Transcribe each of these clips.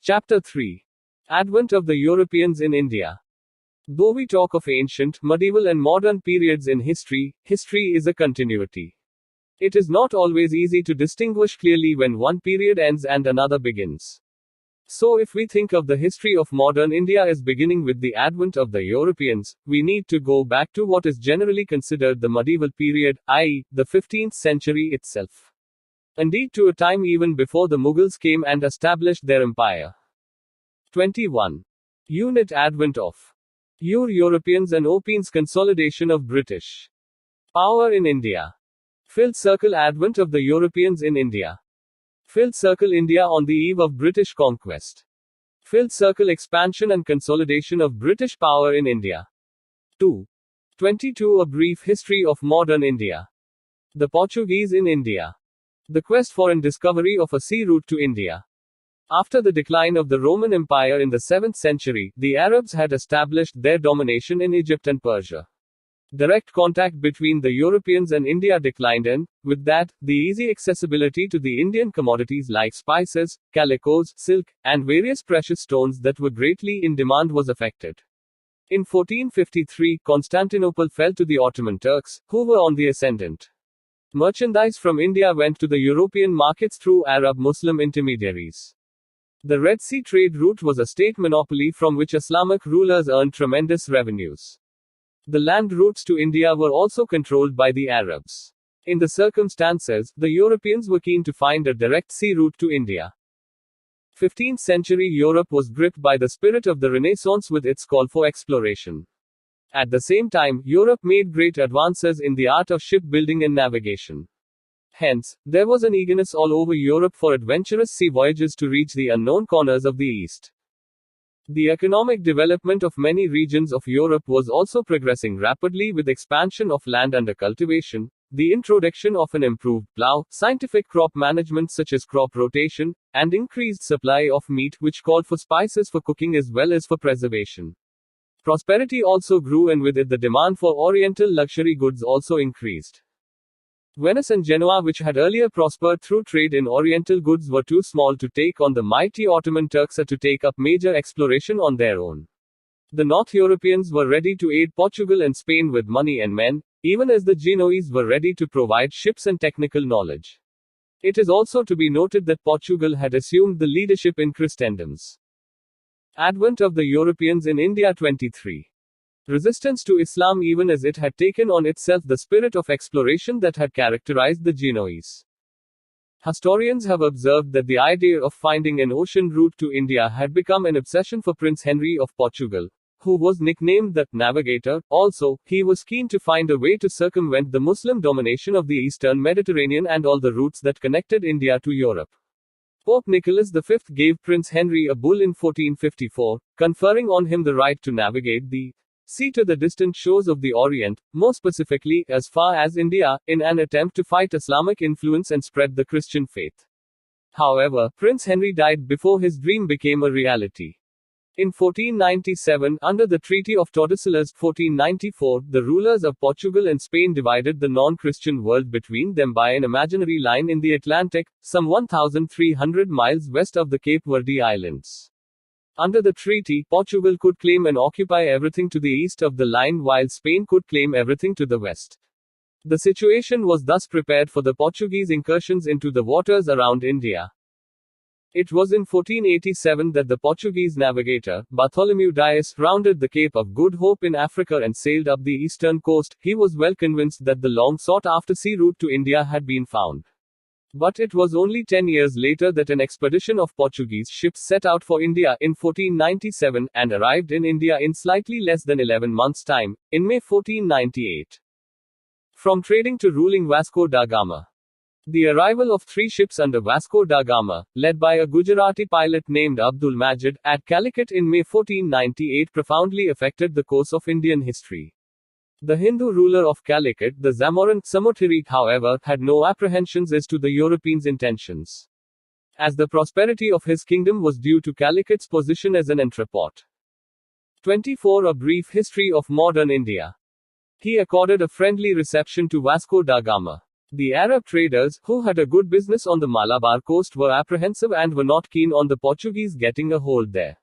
Chapter 3. Advent of the Europeans in India. Though we talk of ancient, medieval and modern periods in history, history is a continuity. It is not always easy to distinguish clearly when one period ends and another begins. So if we think of the history of modern India as beginning with the advent of the Europeans, we need to go back to what is generally considered the medieval period, i.e., the 15th century itself. Indeed, to a time even before the Mughals came and established their empire. 21. Unit Advent of Europeans and Europeans Consolidation of British power in India. Filled Circle Advent of the Europeans in India. Filled Circle India on the eve of British conquest. Filled Circle Expansion and Consolidation of British power in India. 2. 22. A brief history of modern India. The Portuguese in India. The quest for and discovery of a sea route to India. After the decline of the Roman Empire in the 7th century, the Arabs had established their domination in Egypt and Persia. Direct contact between the Europeans and India declined and, with that, the easy accessibility to the Indian commodities like spices, calicos, silk, and various precious stones that were greatly in demand was affected. In 1453, Constantinople fell to the Ottoman Turks, who were on the ascendant. Merchandise from India went to the European markets through Arab Muslim intermediaries. The Red Sea trade route was a state monopoly from which Islamic rulers earned tremendous revenues. The land routes to India were also controlled by the Arabs. In the circumstances, the Europeans were keen to find a direct sea route to India. 15th century Europe was gripped by the spirit of the Renaissance with its call for exploration. At the same time, Europe made great advances in the art of shipbuilding and navigation. Hence, there was an eagerness all over Europe for adventurous sea voyages to reach the unknown corners of the East. The economic development of many regions of Europe was also progressing rapidly with expansion of land under cultivation, the introduction of an improved plough, scientific crop management such as crop rotation, and increased supply of meat which called for spices for cooking as well as for preservation. Prosperity also grew and with it the demand for Oriental luxury goods also increased. Venice and Genoa, which had earlier prospered through trade in Oriental goods, were too small to take on the mighty Ottoman Turks or to take up major exploration on their own. The North Europeans were ready to aid Portugal and Spain with money and men, even as the Genoese were ready to provide ships and technical knowledge. It is also to be noted that Portugal had assumed the leadership in Christendom's advent of the Europeans in India. 23. Resistance to Islam, even as it had taken on itself the spirit of exploration that had characterized the Genoese. Historians have observed that the idea of finding an ocean route to India had become an obsession for Prince Henry of Portugal, who was nicknamed the Navigator. Also, he was keen to find a way to circumvent the Muslim domination of the eastern Mediterranean and all the routes that connected India to Europe. Pope Nicholas V gave Prince Henry a bull in 1454, conferring on him the right to navigate the sea to the distant shores of the Orient, more specifically, as far as India, in an attempt to fight Islamic influence and spread the Christian faith. However, Prince Henry died before his dream became a reality. In 1497, under the Treaty of Tordesillas 1494, the rulers of Portugal and Spain divided the non-Christian world between them by an imaginary line in the Atlantic, some 1,300 miles west of the Cape Verde Islands. Under the treaty, Portugal could claim and occupy everything to the east of the line while Spain could claim everything to the west. The situation was thus prepared for the Portuguese incursions into the waters around India. It was in 1487 that the Portuguese navigator, Bartholomew Dias, rounded the Cape of Good Hope in Africa and sailed up the eastern coast. He was well convinced that the long sought after sea route to India had been found. But it was only 10 years later that an expedition of Portuguese ships set out for India in 1497, and arrived in India in slightly less than 11 months' time, in May 1498. From trading to ruling Vasco da Gama. The arrival of 3 ships under Vasco da Gama, led by a Gujarati pilot named Abdul Majid, at Calicut in May 1498 profoundly affected the course of Indian history. The Hindu ruler of Calicut, the Zamorin Samutiri, however, had no apprehensions as to the Europeans' intentions, as the prosperity of his kingdom was due to Calicut's position as an entrepôt. 24. A brief history of modern India. He accorded a friendly reception to Vasco da Gama. The Arab traders, who had a good business on the Malabar coast, were apprehensive and were not keen on the Portuguese getting a hold there.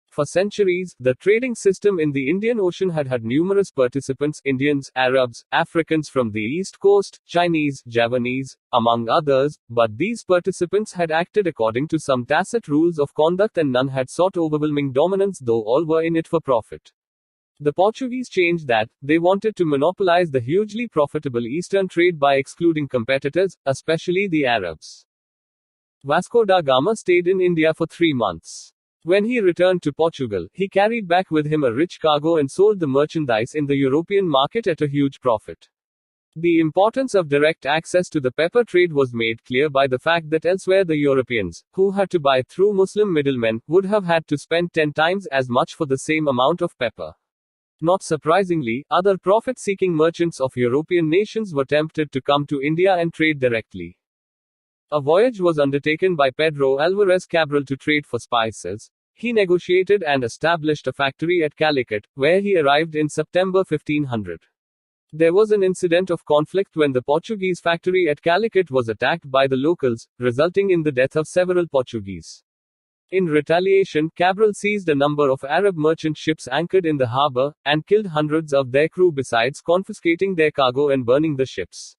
For centuries, the trading system in the Indian Ocean had had numerous participants: Indians, Arabs, Africans from the East Coast, Chinese, Javanese, among others, but these participants had acted according to some tacit rules of conduct and none had sought overwhelming dominance, though all were in it for profit. The Portuguese changed that. They wanted to monopolize the hugely profitable eastern trade by excluding competitors, especially the Arabs. Vasco da Gama stayed in India for 3 months. When he returned to Portugal, he carried back with him a rich cargo and sold the merchandise in the European market at a huge profit. The importance of direct access to the pepper trade was made clear by the fact that elsewhere the Europeans, who had to buy through Muslim middlemen, would have had to spend 10 times as much for the same amount of pepper. Not surprisingly, other profit-seeking merchants of European nations were tempted to come to India and trade directly. A voyage was undertaken by Pedro Alvarez Cabral to trade for spices. He negotiated and established a factory at Calicut, where he arrived in September 1500. There was an incident of conflict when the Portuguese factory at Calicut was attacked by the locals, resulting in the death of several Portuguese. In retaliation, Cabral seized a number of Arab merchant ships anchored in the harbour, and killed hundreds of their crew besides confiscating their cargo and burning the ships.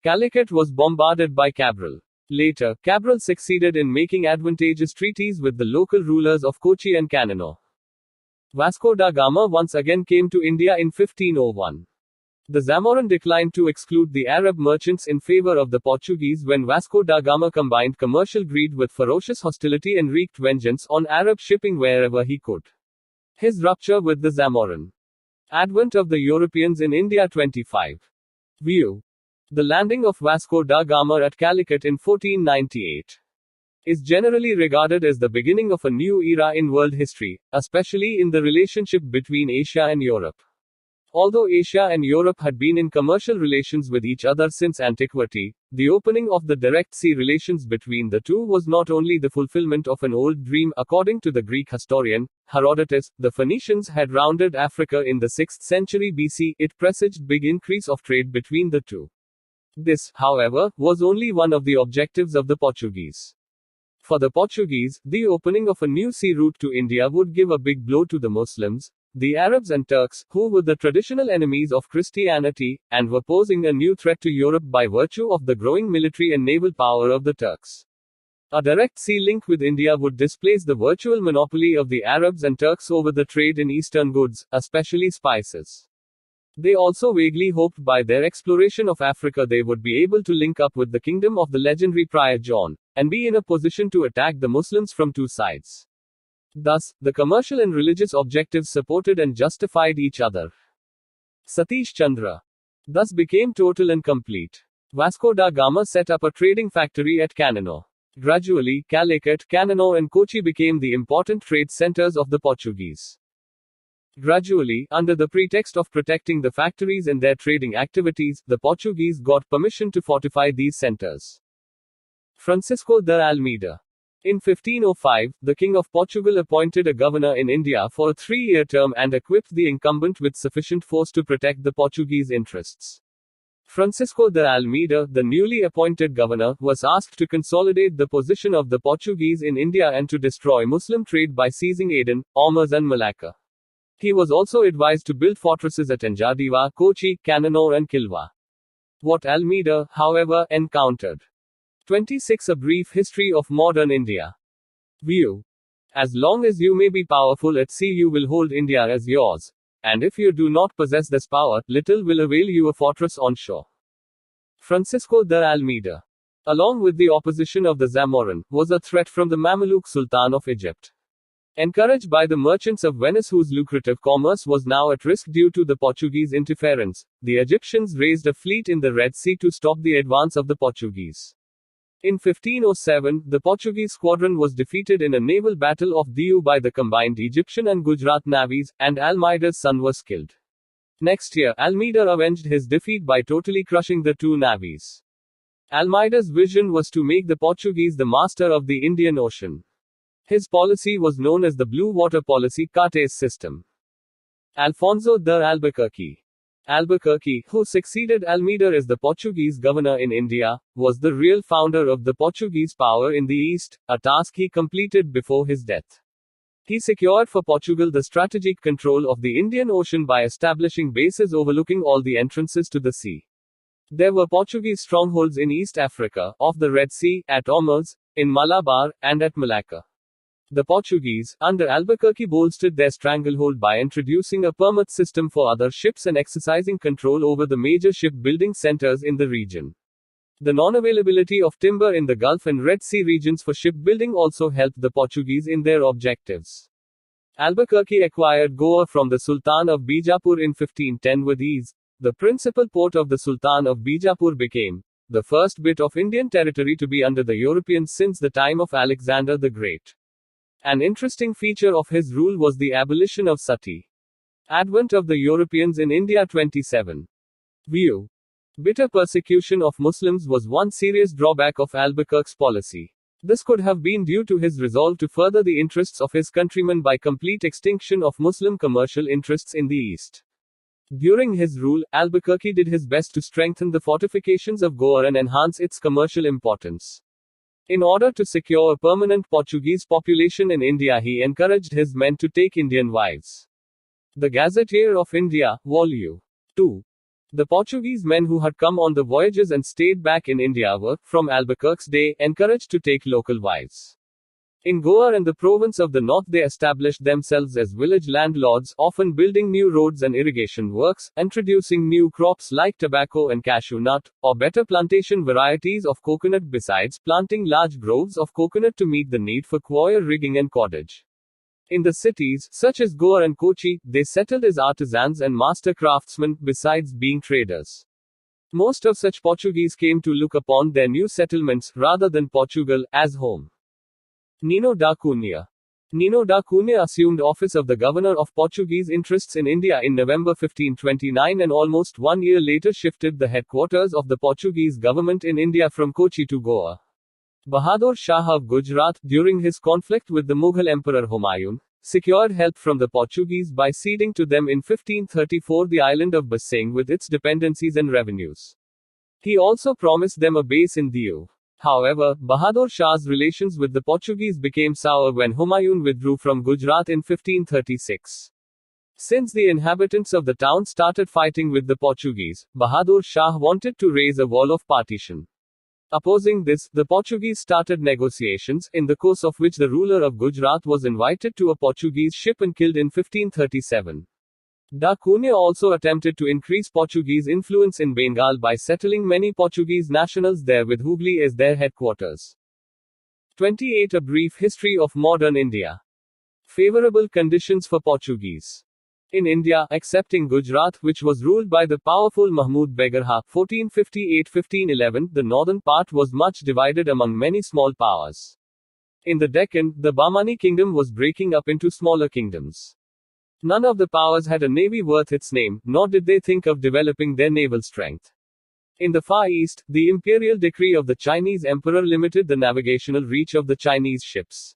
Calicut was bombarded by Cabral. Later, Cabral succeeded in making advantageous treaties with the local rulers of Kochi and Canino. Vasco da Gama once again came to India in 1501. The Zamorin declined to exclude the Arab merchants in favor of the Portuguese when Vasco da Gama combined commercial greed with ferocious hostility and wreaked vengeance on Arab shipping wherever he could. His rupture with the Zamorin. Advent of the Europeans in India 25. View. The landing of Vasco da Gama at Calicut in 1498 is generally regarded as the beginning of a new era in world history, especially in the relationship between Asia and Europe. Although Asia and Europe had been in commercial relations with each other since antiquity, the opening of the direct sea relations between the two was not only the fulfillment of an old dream. According to the Greek historian Herodotus, the Phoenicians had rounded Africa in the 6th century BC. It presaged big increase of trade between the two. This, however, was only one of the objectives of the Portuguese. For the Portuguese, the opening of a new sea route to India would give a big blow to the Muslims, the Arabs and Turks, who were the traditional enemies of Christianity, and were posing a new threat to Europe by virtue of the growing military and naval power of the Turks. A direct sea link with India would displace the virtual monopoly of the Arabs and Turks over the trade in eastern goods, especially spices. They also vaguely hoped by their exploration of Africa they would be able to link up with the kingdom of the legendary Prior John, and be in a position to attack the Muslims from two sides. Thus, the commercial and religious objectives supported and justified each other. Satish Chandra thus became total and complete. Vasco da Gama set up a trading factory at Canino. Gradually, Calicut, Canino and Kochi became the important trade centers of the Portuguese. Gradually, under the pretext of protecting the factories and their trading activities, the Portuguese got permission to fortify these centers. Francisco de Almeida. In 1505, the King of Portugal appointed a governor in India for a 3-year term and equipped the incumbent with sufficient force to protect the Portuguese interests. Francisco de Almeida, the newly appointed governor, was asked to consolidate the position of the Portuguese in India and to destroy Muslim trade by seizing Aden, Ormuz and Malacca. He was also advised to build fortresses at Enjadiva, Kochi, Canino and Kilwa. What Almeida, however, encountered. 26. A brief history of modern India. View. As long as you may be powerful at sea, you will hold India as yours. And if you do not possess this power, little will avail you a fortress on shore. Francisco de Almeida, along with the opposition of the Zamorin, was a threat from the Mameluke Sultan of Egypt. Encouraged by the merchants of Venice, whose lucrative commerce was now at risk due to the Portuguese interference, the Egyptians raised a fleet in the Red Sea to stop the advance of the Portuguese. In 1507, the Portuguese squadron was defeated in a naval battle of Diu by the combined Egyptian and Gujarat navies, and Almeida's son was killed. Next year, Almeida avenged his defeat by totally crushing the two navies. Almeida's vision was to make the Portuguese the master of the Indian Ocean. His policy was known as the Blue Water Policy, Cartes system. Alfonso de Albuquerque. Albuquerque, who succeeded Almeida as the Portuguese governor in India, was the real founder of the Portuguese power in the East, a task he completed before his death. He secured for Portugal the strategic control of the Indian Ocean by establishing bases overlooking all the entrances to the sea. There were Portuguese strongholds in East Africa, off the Red Sea, at Ormuz, in Malabar, and at Malacca. The Portuguese, under Albuquerque, bolstered their stranglehold by introducing a permit system for other ships and exercising control over the major shipbuilding centers in the region. The non-availability of timber in the Gulf and Red Sea regions for shipbuilding also helped the Portuguese in their objectives. Albuquerque acquired Goa from the Sultan of Bijapur in 1510 with ease. The principal port of the Sultan of Bijapur became the first bit of Indian territory to be under the Europeans since the time of Alexander the Great. An interesting feature of his rule was the abolition of sati. Advent of the Europeans in India. 27. View. Bitter persecution of Muslims was one serious drawback of Albuquerque's policy. This could have been due to his resolve to further the interests of his countrymen by complete extinction of Muslim commercial interests in the East. During his rule, Albuquerque did his best to strengthen the fortifications of Goa and enhance its commercial importance. In order to secure a permanent Portuguese population in India, he encouraged his men to take Indian wives. The Gazetteer of India, Vol. 2. The Portuguese men who had come on the voyages and stayed back in India were, from Albuquerque's day, encouraged to take local wives. In Goa and the province of the north, they established themselves as village landlords, often building new roads and irrigation works, introducing new crops like tobacco and cashew nut, or better plantation varieties of coconut, besides planting large groves of coconut to meet the need for coir rigging and cordage. In the cities, such as Goa and Kochi, they settled as artisans and master craftsmen, besides being traders. Most of such Portuguese came to look upon their new settlements, rather than Portugal, as home. Nino da Cunha. Nino da Cunha assumed office of the governor of Portuguese interests in India in November 1529 and almost 1 year later shifted the headquarters of the Portuguese government in India from Kochi to Goa. Bahadur Shah of Gujarat, during his conflict with the Mughal Emperor Humayun, secured help from the Portuguese by ceding to them in 1534 the island of Bassein with its dependencies and revenues. He also promised them a base in Diu. However, Bahadur Shah's relations with the Portuguese became sour when Humayun withdrew from Gujarat in 1536. Since the inhabitants of the town started fighting with the Portuguese, Bahadur Shah wanted to raise a wall of partition. Opposing this, the Portuguese started negotiations, in the course of which the ruler of Gujarat was invited to a Portuguese ship and killed in 1537. Da Cunha also attempted to increase Portuguese influence in Bengal by settling many Portuguese nationals there with Hooghly as their headquarters. 28. A brief history of modern India. Favorable conditions for Portuguese. In India, excepting Gujarat, which was ruled by the powerful Mahmud Begarha, 1458-1511, the northern part was much divided among many small powers. In the Deccan, the Bahmani kingdom was breaking up into smaller kingdoms. None of the powers had a navy worth its name, nor did they think of developing their naval strength. In the Far East, the imperial decree of the Chinese emperor limited the navigational reach of the Chinese ships.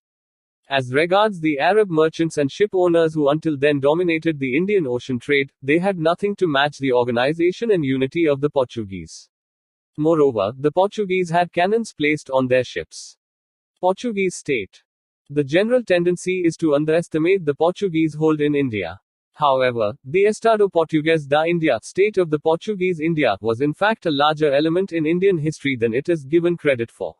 As regards the Arab merchants and ship owners who until then dominated the Indian Ocean trade, they had nothing to match the organization and unity of the Portuguese. Moreover, the Portuguese had cannons placed on their ships. Portuguese State. The general tendency is to underestimate the Portuguese hold in India. However, the Estado Português da India, state of the Portuguese India, was in fact a larger element in Indian history than it is given credit for.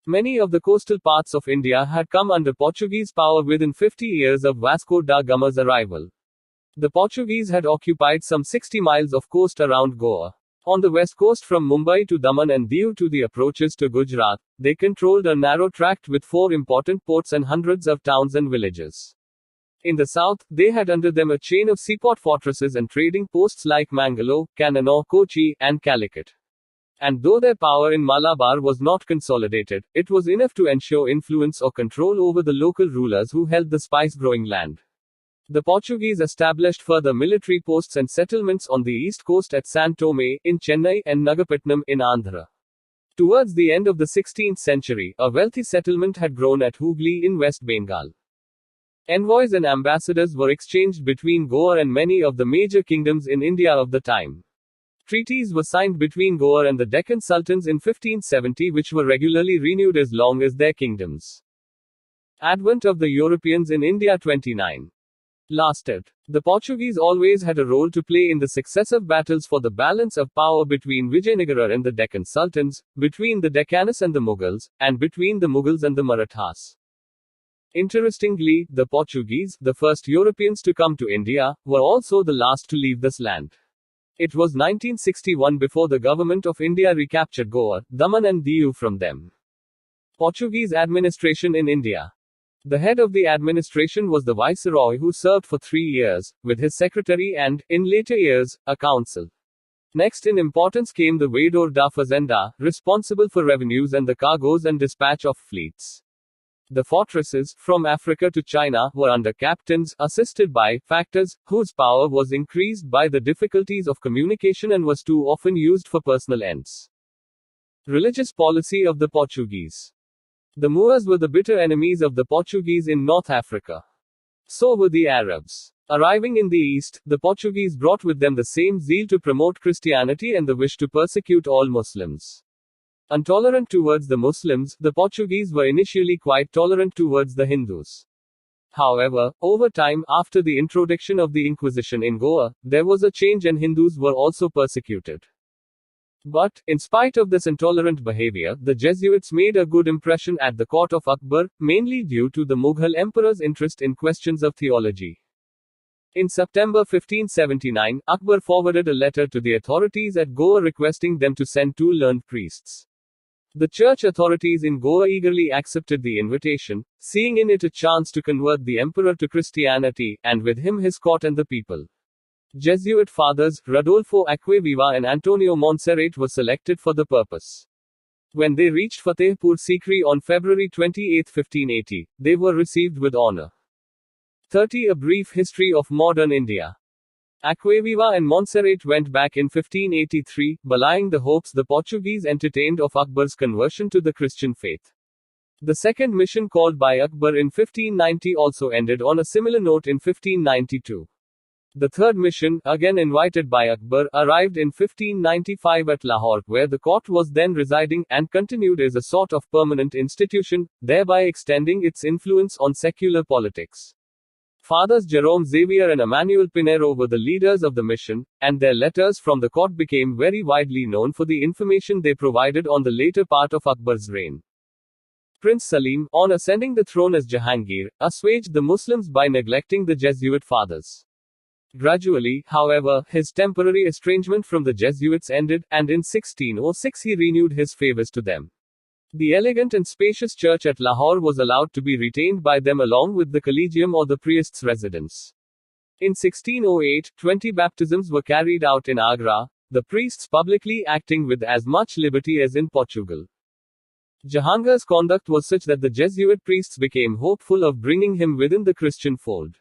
Many of the coastal parts of India had come under Portuguese power within 50 years of Vasco da Gama's arrival. The Portuguese had occupied some 60 miles of coast around Goa. On the west coast from Mumbai to Daman and Diu to the approaches to Gujarat, they controlled a narrow tract with 4 important ports and hundreds of towns and villages. In the south, they had under them a chain of seaport fortresses and trading posts like Mangalore, Kannur, Kochi, and Calicut. And though their power in Malabar was not consolidated, it was enough to ensure influence or control over the local rulers who held the spice-growing land. The Portuguese established further military posts and settlements on the east coast at San Tome, in Chennai, and Nagapattinam, in Andhra. Towards the end of the 16th century, a wealthy settlement had grown at Hooghly in West Bengal. Envoys and ambassadors were exchanged between Goa and many of the major kingdoms in India of the time. Treaties were signed between Goa and the Deccan Sultans in 1570, which were regularly renewed as long as their kingdoms. Advent of the Europeans in India 29. Lasted. The Portuguese always had a role to play in the successive battles for the balance of power between Vijayanagara and the Deccan Sultans, between the Deccanists and the Mughals, and between the Mughals and the Marathas. Interestingly, the Portuguese, the first Europeans to come to India, were also the last to leave this land. It was 1961 before the government of India recaptured Goa, Daman and Diu from them. Portuguese administration in India. The head of the administration was the viceroy, who served for 3 years, with his secretary and, in later years, a council. Next in importance came the Veedor da Fazenda, responsible for revenues and the cargoes and dispatch of fleets. The fortresses, from Africa to China, were under captains, assisted by factors, whose power was increased by the difficulties of communication and was too often used for personal ends. Religious policy of the Portuguese. The Moors were the bitter enemies of the Portuguese in North Africa. So were the Arabs. Arriving in the East, the Portuguese brought with them the same zeal to promote Christianity and the wish to persecute all Muslims. Intolerant towards the Muslims, the Portuguese were initially quite tolerant towards the Hindus. However, over time, after the introduction of the Inquisition in Goa, there was a change and Hindus were also persecuted. But, in spite of this intolerant behavior, the Jesuits made a good impression at the court of Akbar, mainly due to the Mughal emperor's interest in questions of theology. In September 1579, Akbar forwarded a letter to the authorities at Goa requesting them to send 2 learned priests. The church authorities in Goa eagerly accepted the invitation, seeing in it a chance to convert the emperor to Christianity, and with him his court and the people. Jesuit fathers, Rodolfo Acquaviva and Antonio Montserrat, were selected for the purpose. When they reached Fatehpur Sikri on February 28, 1580, they were received with honor. 30. A brief history of modern India. Acquaviva and Montserrat went back in 1583, belying the hopes the Portuguese entertained of Akbar's conversion to the Christian faith. The second mission called by Akbar in 1590 also ended on a similar note in 1592. The third mission, again invited by Akbar, arrived in 1595 at Lahore, where the court was then residing, and continued as a sort of permanent institution, thereby extending its influence on secular politics. Fathers Jerome Xavier and Emmanuel Pinheiro were the leaders of the mission, and their letters from the court became very widely known for the information they provided on the later part of Akbar's reign. Prince Salim, on ascending the throne as Jahangir, assuaged the Muslims by neglecting the Jesuit fathers. Gradually, however, his temporary estrangement from the Jesuits ended, and in 1606 he renewed his favors to them. The elegant and spacious church at Lahore was allowed to be retained by them along with the collegium or the priest's residence. In 1608, 20 baptisms were carried out in Agra, the priests publicly acting with as much liberty as in Portugal. Jahangir's conduct was such that the Jesuit priests became hopeful of bringing him within the Christian fold.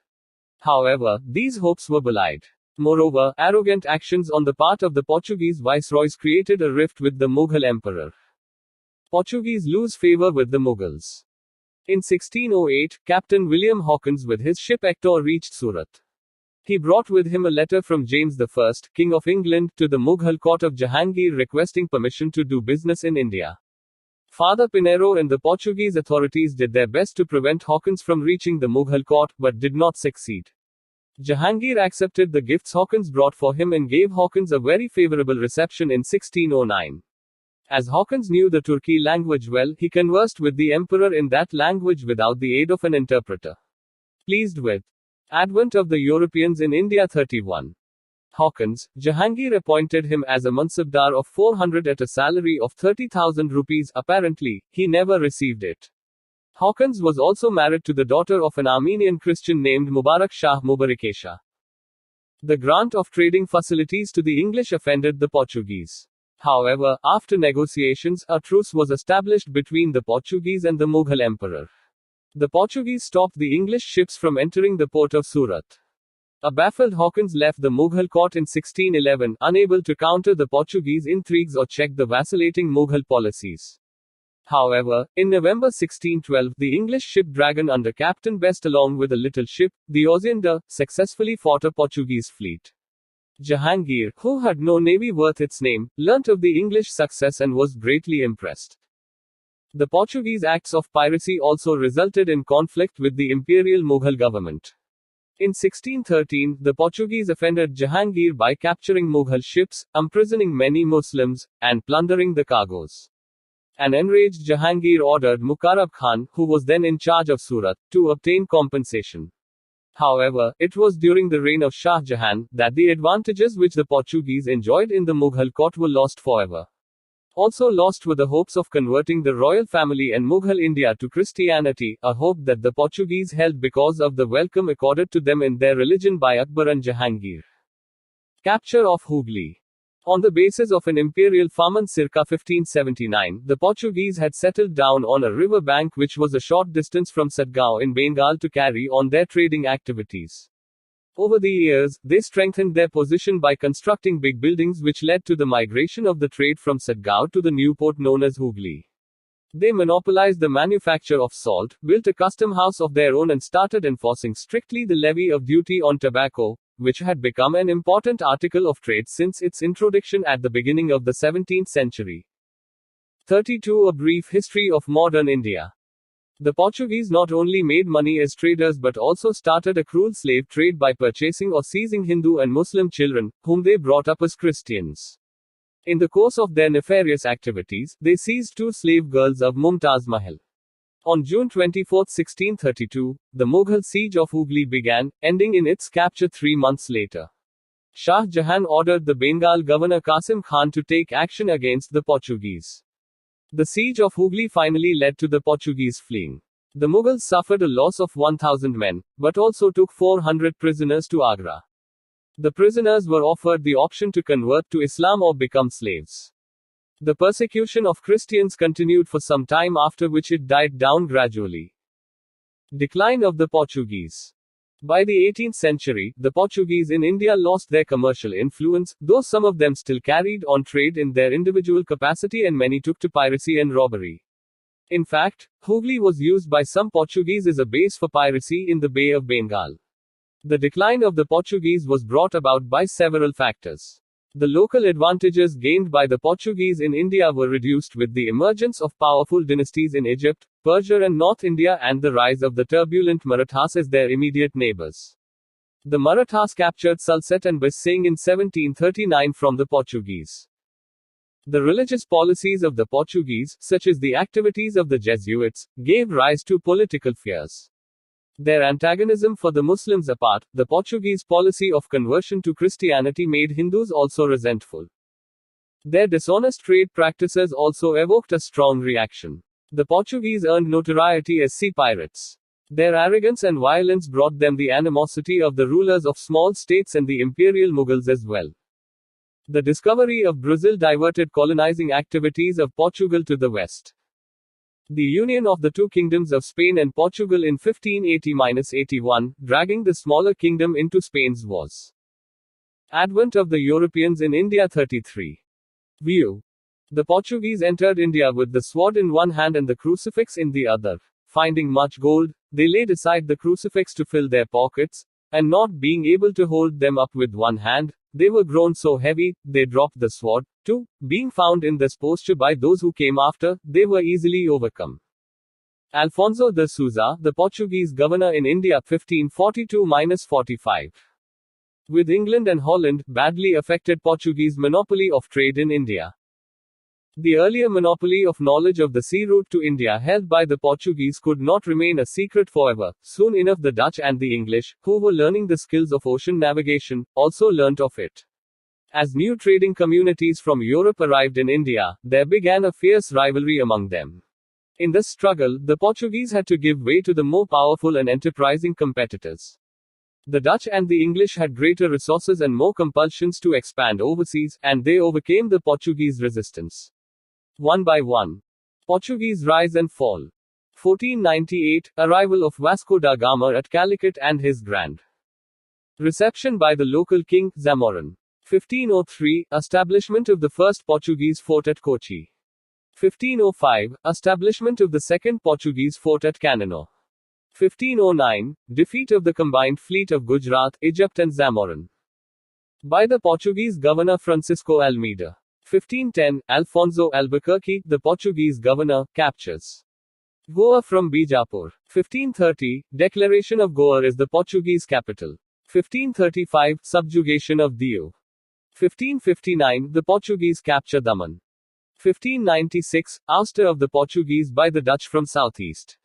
However, these hopes were belied. Moreover, arrogant actions on the part of the Portuguese viceroys created a rift with the Mughal emperor. Portuguese lose favor with the Mughals. In 1608, Captain William Hawkins with his ship Hector reached Surat. He brought with him a letter from James I, King of England, to the Mughal court of Jahangir requesting permission to do business in India. Father Pinheiro and the Portuguese authorities did their best to prevent Hawkins from reaching the Mughal court, but did not succeed. Jahangir accepted the gifts Hawkins brought for him and gave Hawkins a very favorable reception in 1609. As Hawkins knew the Turki language well, he conversed with the emperor in that language without the aid of an interpreter. Pleased with advent of the Europeans in India 31. Hawkins, Jahangir appointed him as a Mansabdar of 400 at a salary of 30,000 rupees. Apparently, he never received it. Hawkins was also married to the daughter of an Armenian Christian named Mubarak Shah Mubarakesha. The grant of trading facilities to the English offended the Portuguese. However, after negotiations, a truce was established between the Portuguese and the Mughal emperor. The Portuguese stopped the English ships from entering the port of Surat. A baffled Hawkins left the Mughal court in 1611, unable to counter the Portuguese intrigues or check the vacillating Mughal policies. However, in November 1612, the English ship Dragon under Captain Best along with a little ship, the Osiander, successfully fought a Portuguese fleet. Jahangir, who had no navy worth its name, learnt of the English success and was greatly impressed. The Portuguese acts of piracy also resulted in conflict with the imperial Mughal government. In 1613, the Portuguese offended Jahangir by capturing Mughal ships, imprisoning many Muslims, and plundering the cargoes. An enraged Jahangir ordered Mukarrab Khan, who was then in charge of Surat, to obtain compensation. However, it was during the reign of Shah Jahan that the advantages which the Portuguese enjoyed in the Mughal court were lost forever. Also lost were the hopes of converting the royal family and Mughal India to Christianity, a hope that the Portuguese held because of the welcome accorded to them in their religion by Akbar and Jahangir. Capture of Hooghly. On the basis of an imperial Farman circa 1579, the Portuguese had settled down on a river bank which was a short distance from Satgaon in Bengal to carry on their trading activities. Over the years, they strengthened their position by constructing big buildings which led to the migration of the trade from Satgaon to the new port known as Hooghly. They monopolized the manufacture of salt, built a custom house of their own and started enforcing strictly the levy of duty on tobacco, which had become an important article of trade since its introduction at the beginning of the 17th century. 32. A brief history of modern India. The Portuguese not only made money as traders but also started a cruel slave trade by purchasing or seizing Hindu and Muslim children, whom they brought up as Christians. In the course of their nefarious activities, they seized 2 slave girls of Mumtaz Mahal. On June 24, 1632, the Mughal siege of Hooghly began, ending in its capture 3 months later. Shah Jahan ordered the Bengal governor Qasim Khan to take action against the Portuguese. The siege of Hooghly finally led to the Portuguese fleeing. The Mughals suffered a loss of 1,000 men, but also took 400 prisoners to Agra. The prisoners were offered the option to convert to Islam or become slaves. The persecution of Christians continued for some time, after which it died down gradually. Decline of the Portuguese. By the 18th century, the Portuguese in India lost their commercial influence, though some of them still carried on trade in their individual capacity and many took to piracy and robbery. In fact, Hooghly was used by some Portuguese as a base for piracy in the Bay of Bengal. The decline of the Portuguese was brought about by several factors. The local advantages gained by the Portuguese in India were reduced with the emergence of powerful dynasties in Egypt, Persia and North India and the rise of the turbulent Marathas as their immediate neighbors. The Marathas captured Sulset and Bassein in 1739 from the Portuguese. The religious policies of the Portuguese, such as the activities of the Jesuits, gave rise to political fears. Their antagonism for the Muslims apart, the Portuguese policy of conversion to Christianity made Hindus also resentful. Their dishonest trade practices also evoked a strong reaction. The Portuguese earned notoriety as sea pirates. Their arrogance and violence brought them the animosity of the rulers of small states and the imperial Mughals as well. The discovery of Brazil diverted colonizing activities of Portugal to the west. The union of the 2 kingdoms of Spain and Portugal in 1580–81, dragging the smaller kingdom into Spain's wars. Advent of the Europeans in India 33. View. The Portuguese entered India with the sword in one hand and the crucifix in the other. Finding much gold, they laid aside the crucifix to fill their pockets, and not being able to hold them up with one hand, they were grown so heavy, they dropped the sword. 2. Being found in this posture by those who came after, they were easily overcome. Alfonso de Souza, the Portuguese governor in India 1542–45. With England and Holland, badly affected Portuguese monopoly of trade in India. The earlier monopoly of knowledge of the sea route to India held by the Portuguese could not remain a secret forever. Soon enough the Dutch and the English, who were learning the skills of ocean navigation, also learnt of it. As new trading communities from Europe arrived in India, there began a fierce rivalry among them. In this struggle, the Portuguese had to give way to the more powerful and enterprising competitors. The Dutch and the English had greater resources and more compulsions to expand overseas, and they overcame the Portuguese resistance. One by one. Portuguese rise and fall. 1498, arrival of Vasco da Gama at Calicut and his grand reception by the local king, Zamorin. 1503, establishment of the first Portuguese fort at Kochi. 1505, establishment of the second Portuguese fort at Canano. 1509, defeat of the combined fleet of Gujarat, Egypt and Zamorin by the Portuguese governor Francisco Almeida. 1510, Alfonso Albuquerque, the Portuguese governor, captures Goa from Bijapur. 1530, declaration of Goa as the Portuguese capital. 1535, subjugation of Diu. 1559, the Portuguese capture Daman. 1596, ouster of the Portuguese by the Dutch from southeast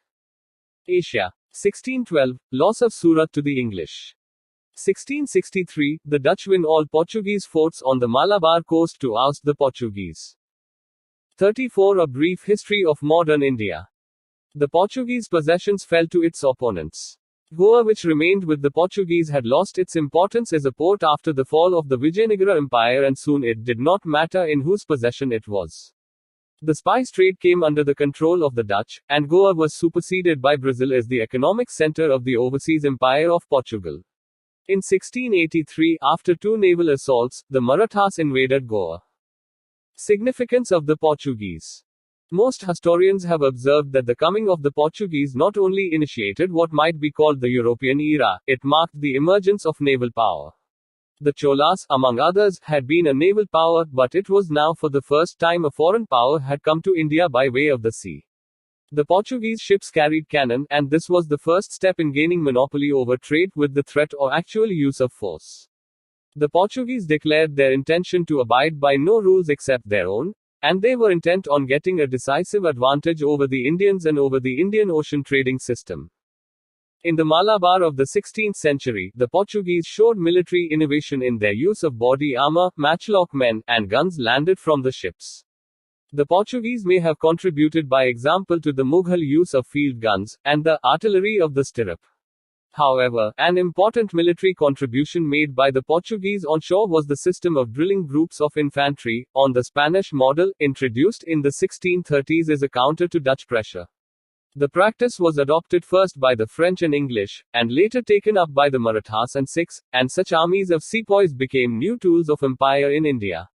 Asia. 1612, loss of Surat to the English. 1663, the Dutch win all Portuguese forts on the Malabar coast to oust the Portuguese. 34, a brief history of modern India. The Portuguese possessions fell to its opponents. Goa, which remained with the Portuguese, had lost its importance as a port after the fall of the Vijayanagara Empire, and soon it did not matter in whose possession it was. The spice trade came under the control of the Dutch, and Goa was superseded by Brazil as the economic center of the overseas empire of Portugal. In 1683, after two naval assaults, the Marathas invaded Goa. Significance of the Portuguese. Most historians have observed that the coming of the Portuguese not only initiated what might be called the European era, it marked the emergence of naval power. The Cholas, among others, had been a naval power, but it was now for the first time a foreign power had come to India by way of the sea. The Portuguese ships carried cannon, and this was the first step in gaining monopoly over trade with the threat or actual use of force. The Portuguese declared their intention to abide by no rules except their own, and they were intent on getting a decisive advantage over the Indians and over the Indian Ocean trading system. In the Malabar of the 16th century, the Portuguese showed military innovation in their use of body armor, matchlock men, and guns landed from the ships. The Portuguese may have contributed by example to the Mughal use of field guns, and the artillery of the stirrup. However, an important military contribution made by the Portuguese on shore was the system of drilling groups of infantry, on the Spanish model, introduced in the 1630s as a counter to Dutch pressure. The practice was adopted first by the French and English, and later taken up by the Marathas and Sikhs, and such armies of sepoys became new tools of empire in India.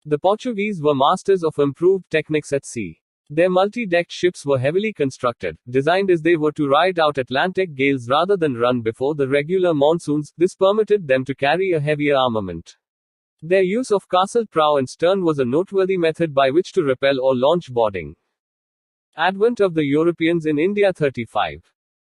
The Portuguese were masters of improved techniques at sea. Their multi-decked ships were heavily constructed, designed as they were to ride out Atlantic gales rather than run before the regular monsoons. This permitted them to carry a heavier armament. Their use of castle prow and stern was a noteworthy method by which to repel or launch boarding. Advent of the Europeans in India. 35.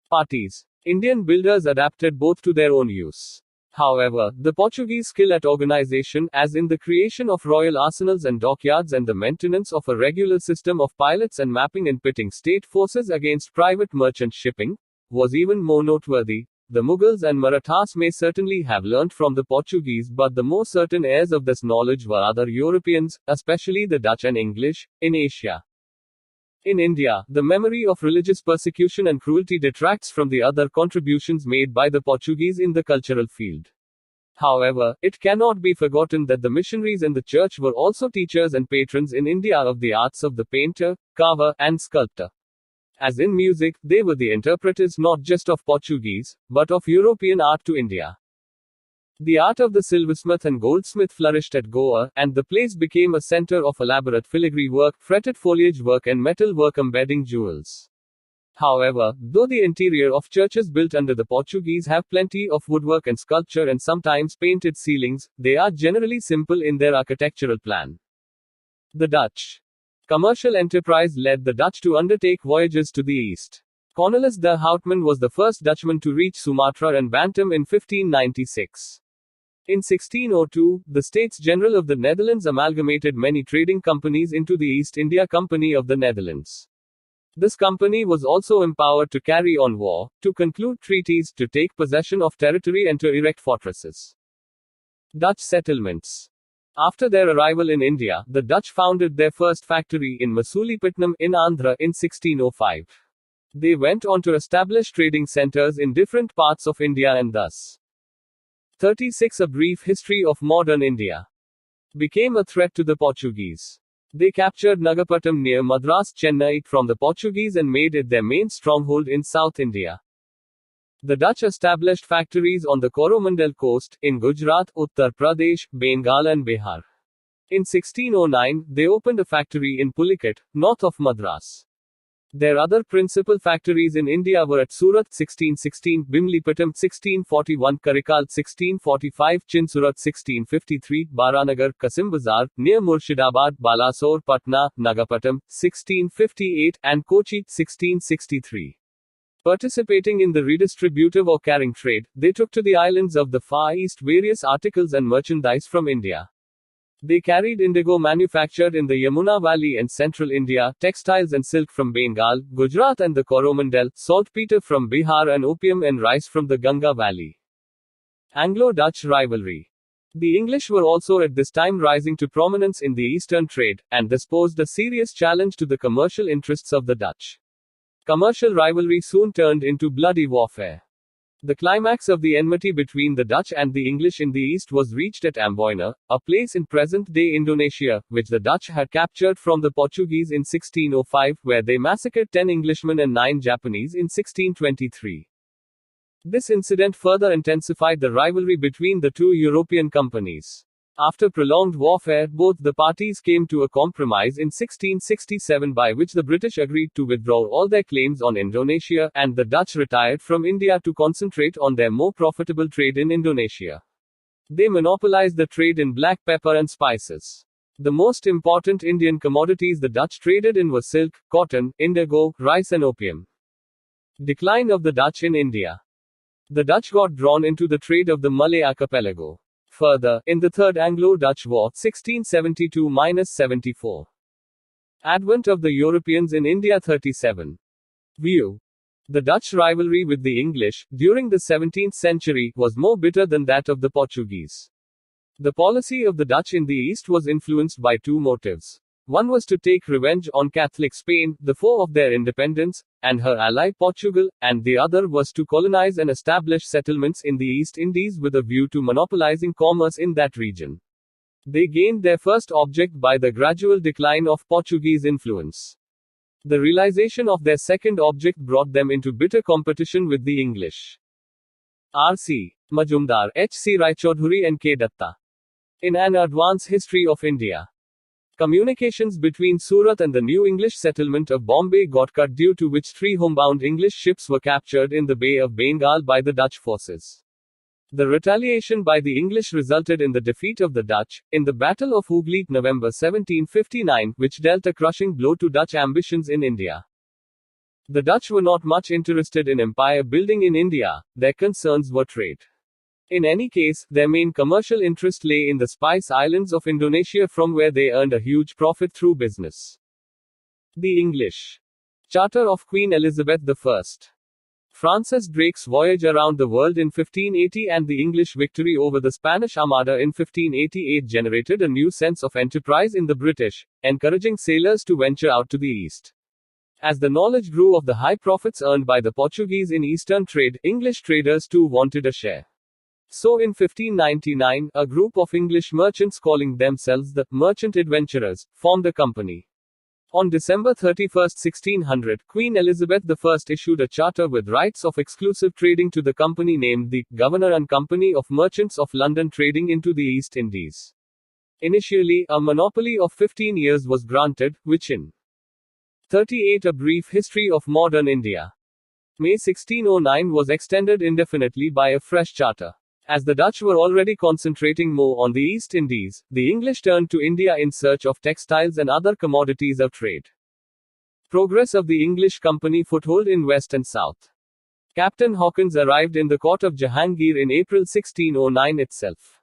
Parties. Indian builders adapted both to their own use. However, the Portuguese skill at organization, as in the creation of royal arsenals and dockyards and the maintenance of a regular system of pilots and mapping and pitting state forces against private merchant shipping, was even more noteworthy. The Mughals and Marathas may certainly have learnt from the Portuguese, but the more certain heirs of this knowledge were other Europeans, especially the Dutch and English, in Asia. In India, the memory of religious persecution and cruelty detracts from the other contributions made by the Portuguese in the cultural field. However, it cannot be forgotten that the missionaries and the church were also teachers and patrons in India of the arts of the painter, carver, and sculptor. As in music, they were the interpreters not just of Portuguese, but of European art to India. The art of the silversmith and goldsmith flourished at Goa, and the place became a center of elaborate filigree work, fretted foliage work, and metal work embedding jewels. However, though the interior of churches built under the Portuguese have plenty of woodwork and sculpture and sometimes painted ceilings, they are generally simple in their architectural plan. The Dutch. Commercial enterprise led the Dutch to undertake voyages to the east. Cornelis de Houtman was the first Dutchman to reach Sumatra and Bantam in 1596. In 1602, the States General of the Netherlands amalgamated many trading companies into the East India Company of the Netherlands. This company was also empowered to carry on war, to conclude treaties, to take possession of territory, and to erect fortresses. Dutch settlements. After their arrival in India, the Dutch founded their first factory in Masulipatam in Andhra in 1605. They went on to establish trading centers in different parts of India and thus 36. A brief history of modern India. Became a threat to the Portuguese. They captured Nagapattam near Madras, Chennai, from the Portuguese and made it their main stronghold in South India. The Dutch established factories on the Coromandel coast, in Gujarat, Uttar Pradesh, Bengal and Bihar. In 1609, they opened a factory in Pulicat, north of Madras. Their other principal factories in India were at Surat 1616, Bimlipatam 1641, Karikal 1645, Chinsurat 1653, Baranagar, Kasimbazar, near Murshidabad, Balasore, Patna, Nagapatam 1658, and Kochi 1663. Participating in the redistributive or carrying trade, they took to the islands of the Far East various articles and merchandise from India. They carried indigo manufactured in the Yamuna Valley and central India, textiles and silk from Bengal, Gujarat and the Coromandel, saltpeter from Bihar and opium and rice from the Ganga Valley. Anglo-Dutch Rivalry. The English were also at this time rising to prominence in the eastern trade, and this posed a serious challenge to the commercial interests of the Dutch. Commercial rivalry soon turned into bloody warfare. The climax of the enmity between the Dutch and the English in the east was reached at Amboina, a place in present-day Indonesia, which the Dutch had captured from the Portuguese in 1605, where they massacred 10 Englishmen and 9 Japanese in 1623. This incident further intensified the rivalry between the two European companies. After prolonged warfare, both the parties came to a compromise in 1667 by which the British agreed to withdraw all their claims on Indonesia, and the Dutch retired from India to concentrate on their more profitable trade in Indonesia. They monopolized the trade in black pepper and spices. The most important Indian commodities the Dutch traded in were silk, cotton, indigo, rice and opium. Decline of the Dutch in India. The Dutch got drawn into the trade of the Malay archipelago. Further, in the Third Anglo-Dutch War, 1672–74. Advent of the Europeans in India 37. View. The Dutch rivalry with the English, during the 17th century, was more bitter than that of the Portuguese. The policy of the Dutch in the East was influenced by two motives. One was to take revenge on Catholic Spain, the foe of their independence, and her ally Portugal, and the other was to colonize and establish settlements in the East Indies with a view to monopolizing commerce in that region. They gained their first object by the gradual decline of Portuguese influence. The realization of their second object brought them into bitter competition with the English. R.C. Majumdar, H.C. Raichaudhuri and K. Datta. In An Advance History of India. Communications between Surat and the new English settlement of Bombay got cut, due to which 3 homebound English ships were captured in the Bay of Bengal by the Dutch forces. The retaliation by the English resulted in the defeat of the Dutch, in the Battle of Hooghly, November 1759, which dealt a crushing blow to Dutch ambitions in India. The Dutch were not much interested in empire building in India, their concerns were trade. In any case, their main commercial interest lay in the Spice Islands of Indonesia, from where they earned a huge profit through business. The English. Charter of Queen Elizabeth I. Francis Drake's voyage around the world in 1580 and the English victory over the Spanish Armada in 1588 generated a new sense of enterprise in the British, encouraging sailors to venture out to the east. As the knowledge grew of the high profits earned by the Portuguese in eastern trade, English traders too wanted a share. So in 1599, a group of English merchants calling themselves the Merchant Adventurers formed a company. On December 31, 1600, Queen Elizabeth I issued a charter with rights of exclusive trading to the company named the Governor and Company of Merchants of London, trading into the East Indies. Initially, a monopoly of 15 years was granted, which in 38 A Brief History of Modern India. May 1609 was extended indefinitely by a fresh charter. As the Dutch were already concentrating more on the East Indies, the English turned to India in search of textiles and other commodities of trade. Progress of the English company foothold in West and South. Captain Hawkins arrived in the court of Jahangir in April 1609 itself.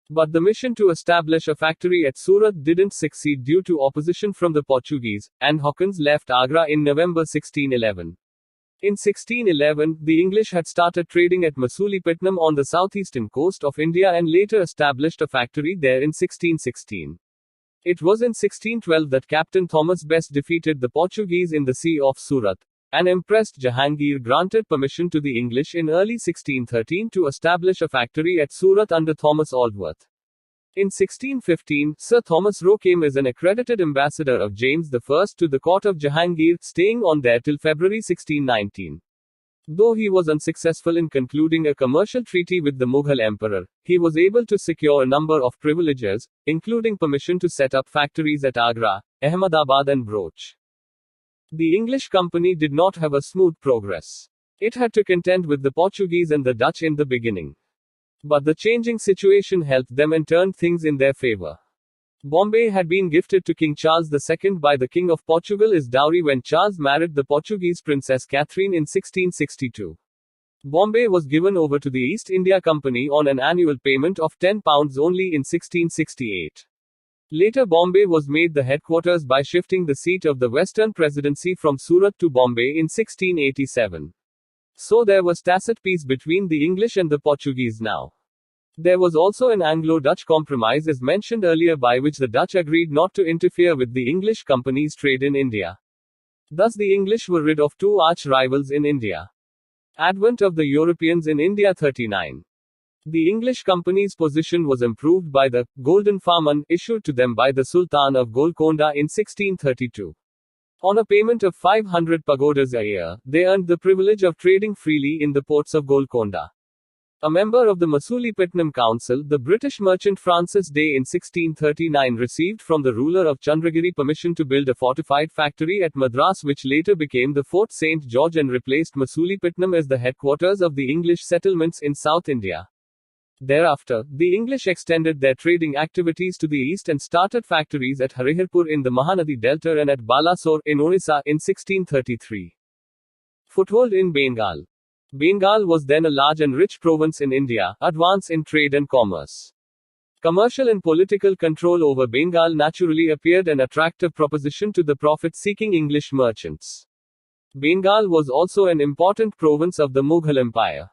But the mission to establish a factory at Surat didn't succeed due to opposition from the Portuguese, and Hawkins left Agra in November 1611. In 1611, the English had started trading at Masulipatam on the southeastern coast of India and later established a factory there in 1616. It was in 1612 that Captain Thomas Best defeated the Portuguese in the Sea of Surat. An impressed Jahangir granted permission to the English in early 1613 to establish a factory at Surat under Thomas Aldworth. In 1615, Sir Thomas Roe came as an accredited ambassador of James I to the court of Jahangir, staying on there till February 1619. Though he was unsuccessful in concluding a commercial treaty with the Mughal emperor, he was able to secure a number of privileges, including permission to set up factories at Agra, Ahmedabad and Broch. The English company did not have a smooth progress. It had to contend with the Portuguese and the Dutch in the beginning. But the changing situation helped them and turned things in their favor. Bombay had been gifted to King Charles II by the King of Portugal as dowry when Charles married the Portuguese Princess Catherine in 1662. Bombay was given over to the East India Company on an annual payment of £10 only in 1668. Later Bombay was made the headquarters by shifting the seat of the Western Presidency from Surat to Bombay in 1687. So there was tacit peace between the English and the Portuguese now. There was also an Anglo-Dutch compromise as mentioned earlier by which the Dutch agreed not to interfere with the English company's trade in India. Thus the English were rid of two arch-rivals in India. Advent of the Europeans in India 39. The English company's position was improved by the Golden Farman issued to them by the Sultan of Golconda in 1632. On a payment of 500 pagodas a year, they earned the privilege of trading freely in the ports of Golconda. A member of the Masulipatinam Council, the British merchant Francis Day in 1639 received from the ruler of Chandragiri permission to build a fortified factory at Madras which later became the Fort St. George and replaced Masulipatinam as the headquarters of the English settlements in South India. Thereafter, the English extended their trading activities to the east and started factories at Harihirpur in the Mahanadi Delta and at Balasore in Orissa in 1633. Foothold in Bengal. Bengal was then a large and rich province in India, advance in trade and commerce. Commercial and political control over Bengal naturally appeared an attractive proposition to the profit-seeking English merchants. Bengal was also an important province of the Mughal Empire.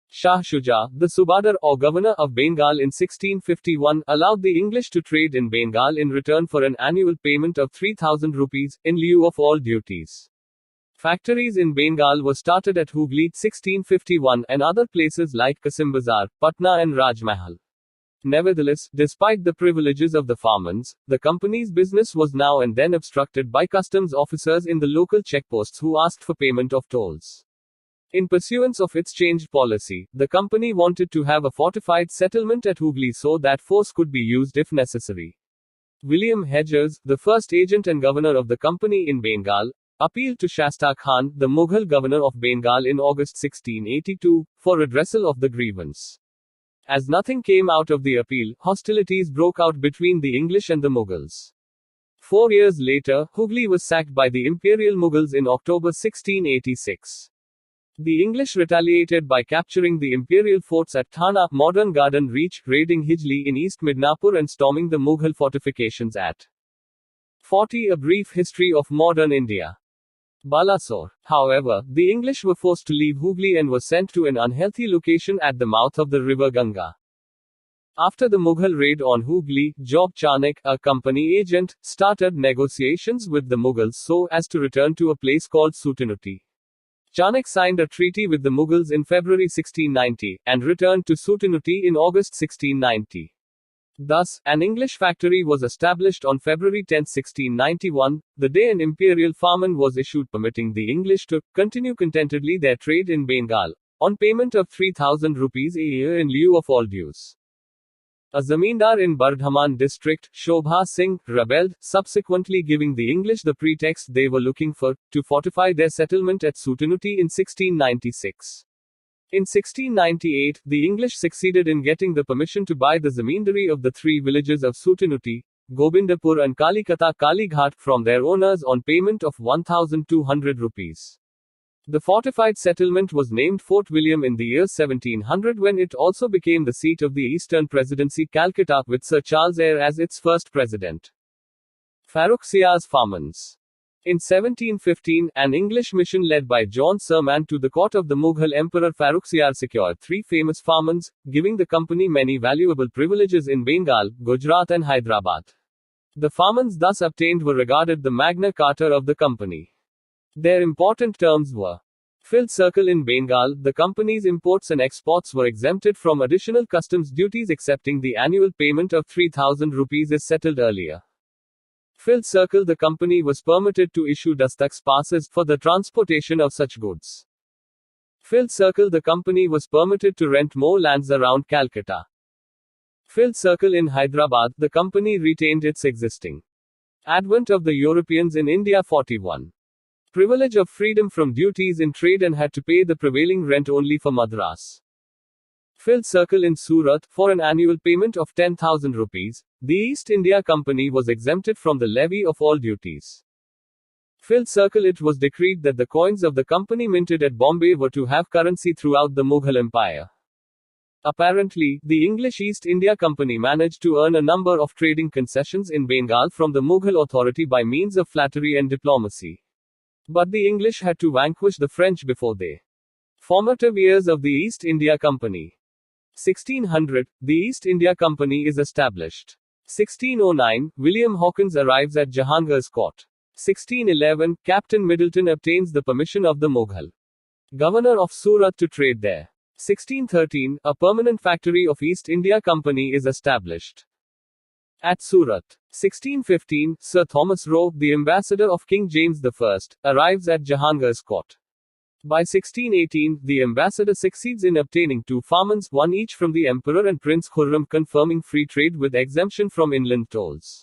Shah Shuja, the Subadar or governor of Bengal in 1651, allowed the English to trade in Bengal in return for an annual payment of 3,000 rupees, in lieu of all duties. Factories in Bengal were started at Hooghly 1651 and other places like Kasimbazar, Patna and Rajmahal. Nevertheless, despite the privileges of the farmers, the company's business was now and then obstructed by customs officers in the local checkposts who asked for payment of tolls. In pursuance of its changed policy, the company wanted to have a fortified settlement at Hooghly so that force could be used if necessary. William Hedges, the first agent and governor of the company in Bengal, appealed to Shasta Khan, the Mughal governor of Bengal in August 1682, for redressal of the grievance. As nothing came out of the appeal, hostilities broke out between the English and the Mughals. 4 years later, Hooghly was sacked by the Imperial Mughals in October 1686. The English retaliated by capturing the imperial forts at Thana, modern Garden Reach, raiding Hijli in East Midnapur and storming the Mughal fortifications at 40. A brief history of modern India. Balasore. However, the English were forced to leave Hooghly and were sent to an unhealthy location at the mouth of the river Ganga. After the Mughal raid on Hooghly, Job Chanak, a company agent, started negotiations with the Mughals so as to return to a place called Sutinuti. Chanak signed a treaty with the Mughals in February 1690, and returned to Sutinuti in August 1690. Thus, an English factory was established on February 10, 1691, the day an imperial farman was issued permitting the English to continue contentedly their trade in Bengal, on payment of 3,000 rupees a year in lieu of all dues. A zamindar in Bardhaman district, Shobha Singh, rebelled, subsequently giving the English the pretext they were looking for, to fortify their settlement at Sutinuti in 1696. In 1698, the English succeeded in getting the permission to buy the zamindari of the three villages of Sutinuti, Gobindapur and Kalikata Kalighat from their owners on payment of 1,200 rupees. The fortified settlement was named Fort William in the year 1700 when it also became the seat of the Eastern Presidency Calcutta with Sir Charles Eyre as its first president. Farrukhsiyar's Farmans. In 1715, an English mission led by John Sirman to the court of the Mughal Emperor Farrukhsiyar secured three famous farmans, giving the company many valuable privileges in Bengal, Gujarat and Hyderabad. The farmans thus obtained were regarded the Magna Carta of the company. Their important terms were: filled circle in Bengal, the company's imports and exports were exempted from additional customs duties excepting the annual payment of 3,000 rupees as settled earlier. Filled circle, the company was permitted to issue dastaks passes for the transportation of such goods. Filled Circle. The company was permitted to rent more lands around Calcutta. Filled Circle in Hyderabad. The company retained its existing. Advent of the Europeans in India. 41. Privilege of freedom from duties in trade and had to pay the prevailing rent only for Madras. Filled Circle in Surat. For an annual payment of 10,000 rupees, the East India Company was exempted from the levy of all duties. Filled Circle. It was decreed that the coins of the company minted at Bombay were to have currency throughout the Mughal Empire. Apparently, the English East India Company managed to earn a number of trading concessions in Bengal from the Mughal authority by means of flattery and diplomacy. But the English had to vanquish the French before they. Formative years of the East India Company. 1600, the East India Company is established. 1609, William Hawkins arrives at Jahangir's court. 1611, Captain Middleton obtains the permission of the Mughal governor of Surat to trade there. 1613, a permanent factory of East India Company is established at Surat. 1615, Sir Thomas Roe, the ambassador of King James I, arrives at Jahangir's court. By 1618, the ambassador succeeds in obtaining 2 farmans, one each from the emperor and Prince Khurram, confirming free trade with exemption from inland tolls.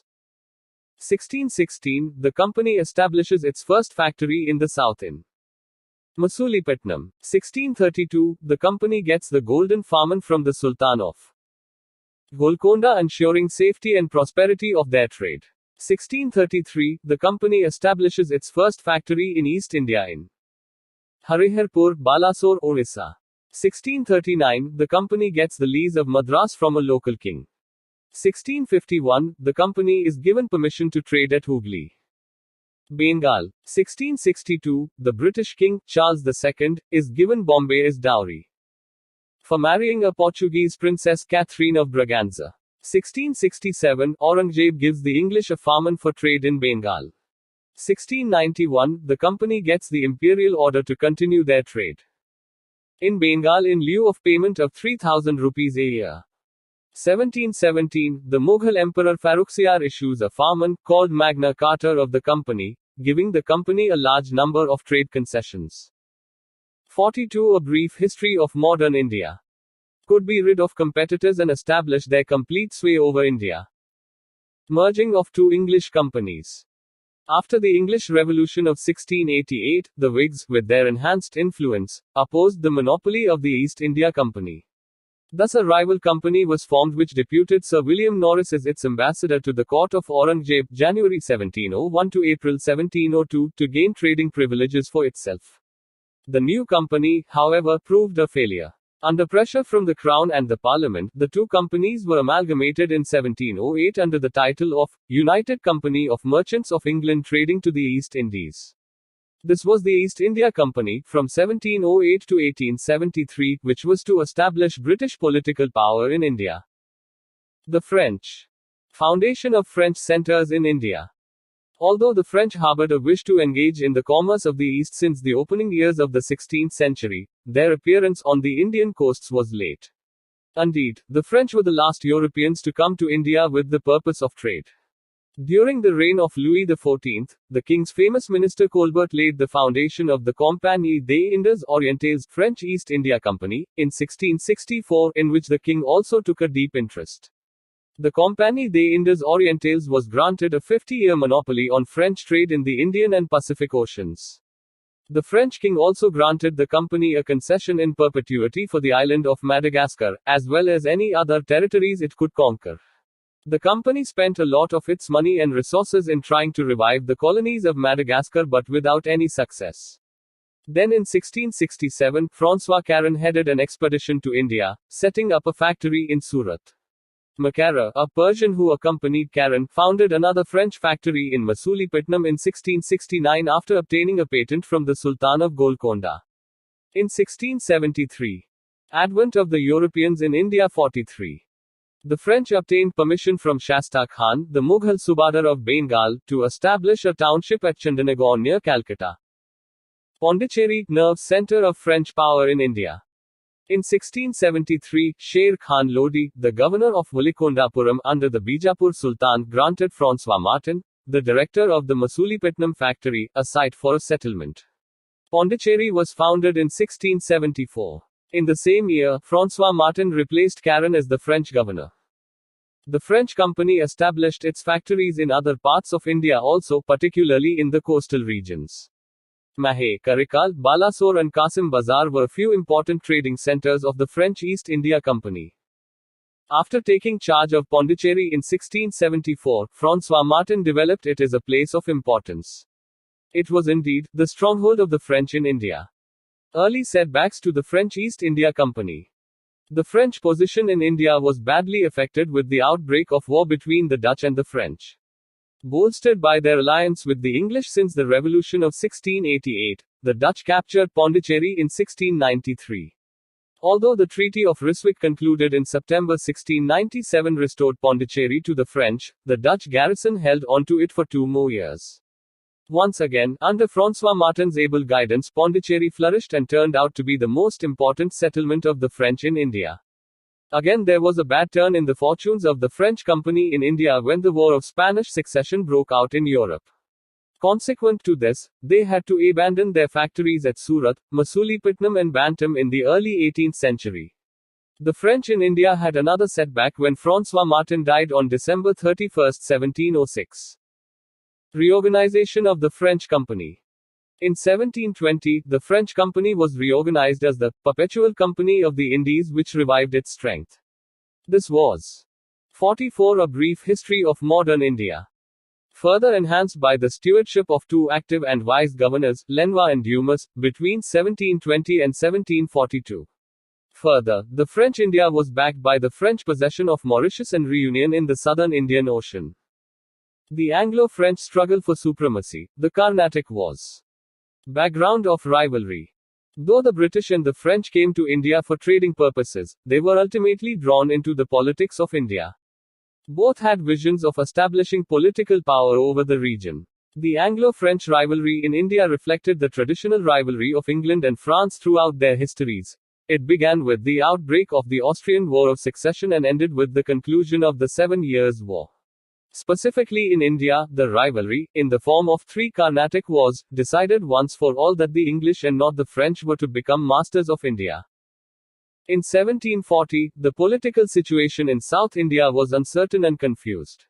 1616, the company establishes its first factory in the south in Masulipatam. 1632, the company gets the golden farman from the Sultan of Golconda, ensuring safety and prosperity of their trade. 1633, the company establishes its first factory in East India in Hariharpur, Balasore, Orissa. 1639, the company gets the lease of Madras from a local king. 1651, the company is given permission to trade at Hooghly, Bengal. 1662, the British King, Charles II, is given Bombay as dowry for marrying a Portuguese princess, Catherine of Braganza. 1667, Aurangzeb gives the English a farman for trade in Bengal. 1691, the company gets the imperial order to continue their trade in Bengal in lieu of payment of 3,000 rupees a year. 1717, the Mughal Emperor Farrukhsiyar issues a farman, called Magna Carta of the company, giving the company a large number of trade concessions. 42. A brief history of modern India. Could be rid of competitors and establish their complete sway over India. Merging of 2 English companies. After the English Revolution of 1688, the Whigs, with their enhanced influence, opposed the monopoly of the East India Company. Thus a rival company was formed which deputed Sir William Norris as its ambassador to the court of Aurangzeb, January 1701 to April 1702, to gain trading privileges for itself. The new company, however, proved a failure. Under pressure from the Crown and the Parliament, the 2 companies were amalgamated in 1708 under the title of United Company of Merchants of England trading to the East Indies. This was the East India Company, from 1708 to 1873, which was to establish British political power in India. The French. Foundation of French centers in India. Although the French harbored a wish to engage in the commerce of the East since the opening years of the 16th century, their appearance on the Indian coasts was late. Indeed, the French were the last Europeans to come to India with the purpose of trade. During the reign of Louis XIV, the king's famous minister Colbert laid the foundation of the Compagnie des Indes Orientales, French East India Company, in 1664, in which the king also took a deep interest. The Compagnie des Indes Orientales was granted a 50-year monopoly on French trade in the Indian and Pacific Oceans. The French king also granted the company a concession in perpetuity for the island of Madagascar, as well as any other territories it could conquer. The company spent a lot of its money and resources in trying to revive the colonies of Madagascar, but without any success. Then in 1667, François Caron headed an expedition to India, setting up a factory in Surat. Makara, a Persian who accompanied Caron, founded another French factory in Masulipatam in 1669 after obtaining a patent from the Sultan of Golconda. In 1673, advent of the Europeans in India. 43. The French obtained permission from Shasta Khan, the Mughal Subadar of Bengal, to establish a township at Chandanagar near Calcutta. Pondicherry, nerve center of French power in India. In 1673, Sher Khan Lodi, the governor of Valikondapuram under the Bijapur Sultan, granted François Martin, the director of the Masulipatam factory, a site for a settlement. Pondicherry was founded in 1674. In the same year, François Martin replaced Caron as the French governor. The French company established its factories in other parts of India also, particularly in the coastal regions. Mahé, Karikal, Balasore and Qasim Bazar were few important trading centers of the French East India Company. After taking charge of Pondicherry in 1674, François Martin developed it as a place of importance. It was indeed the stronghold of the French in India. Early setbacks to the French East India Company. The French position in India was badly affected with the outbreak of war between the Dutch and the French. Bolstered by their alliance with the English since the Revolution of 1688, the Dutch captured Pondicherry in 1693. Although the Treaty of Ryswick concluded in September 1697 restored Pondicherry to the French, the Dutch garrison held on to it for 2 more years. Once again, under François Martin's able guidance, Pondicherry flourished and turned out to be the most important settlement of the French in India. Again, there was a bad turn in the fortunes of the French company in India when the War of Spanish Succession broke out in Europe. Consequent to this, they had to abandon their factories at Surat, Masulipatam and Bantam in the early 18th century. The French in India had another setback when François Martin died on December 31, 1706. Reorganization of the French Company. In 1720, the French Company was reorganized as the Perpetual Company of the Indies, which revived its strength. This was 44 a brief history of modern India. Further enhanced by the stewardship of 2 active and wise governors, Lenoir and Dumas, between 1720 and 1742. Further, the French India was backed by the French possession of Mauritius and Reunion in the southern Indian Ocean. The Anglo-French struggle for supremacy, the Carnatic Wars. Background of rivalry. Though the British and the French came to India for trading purposes, they were ultimately drawn into the politics of India. Both had visions of establishing political power over the region. The Anglo-French rivalry in India reflected the traditional rivalry of England and France throughout their histories. It began with the outbreak of the Austrian War of Succession and ended with the conclusion of the 7 Years' War. Specifically in India, the rivalry, in the form of 3 Carnatic Wars, decided once for all that the English and not the French were to become masters of India. In 1740, the political situation in South India was uncertain and confused.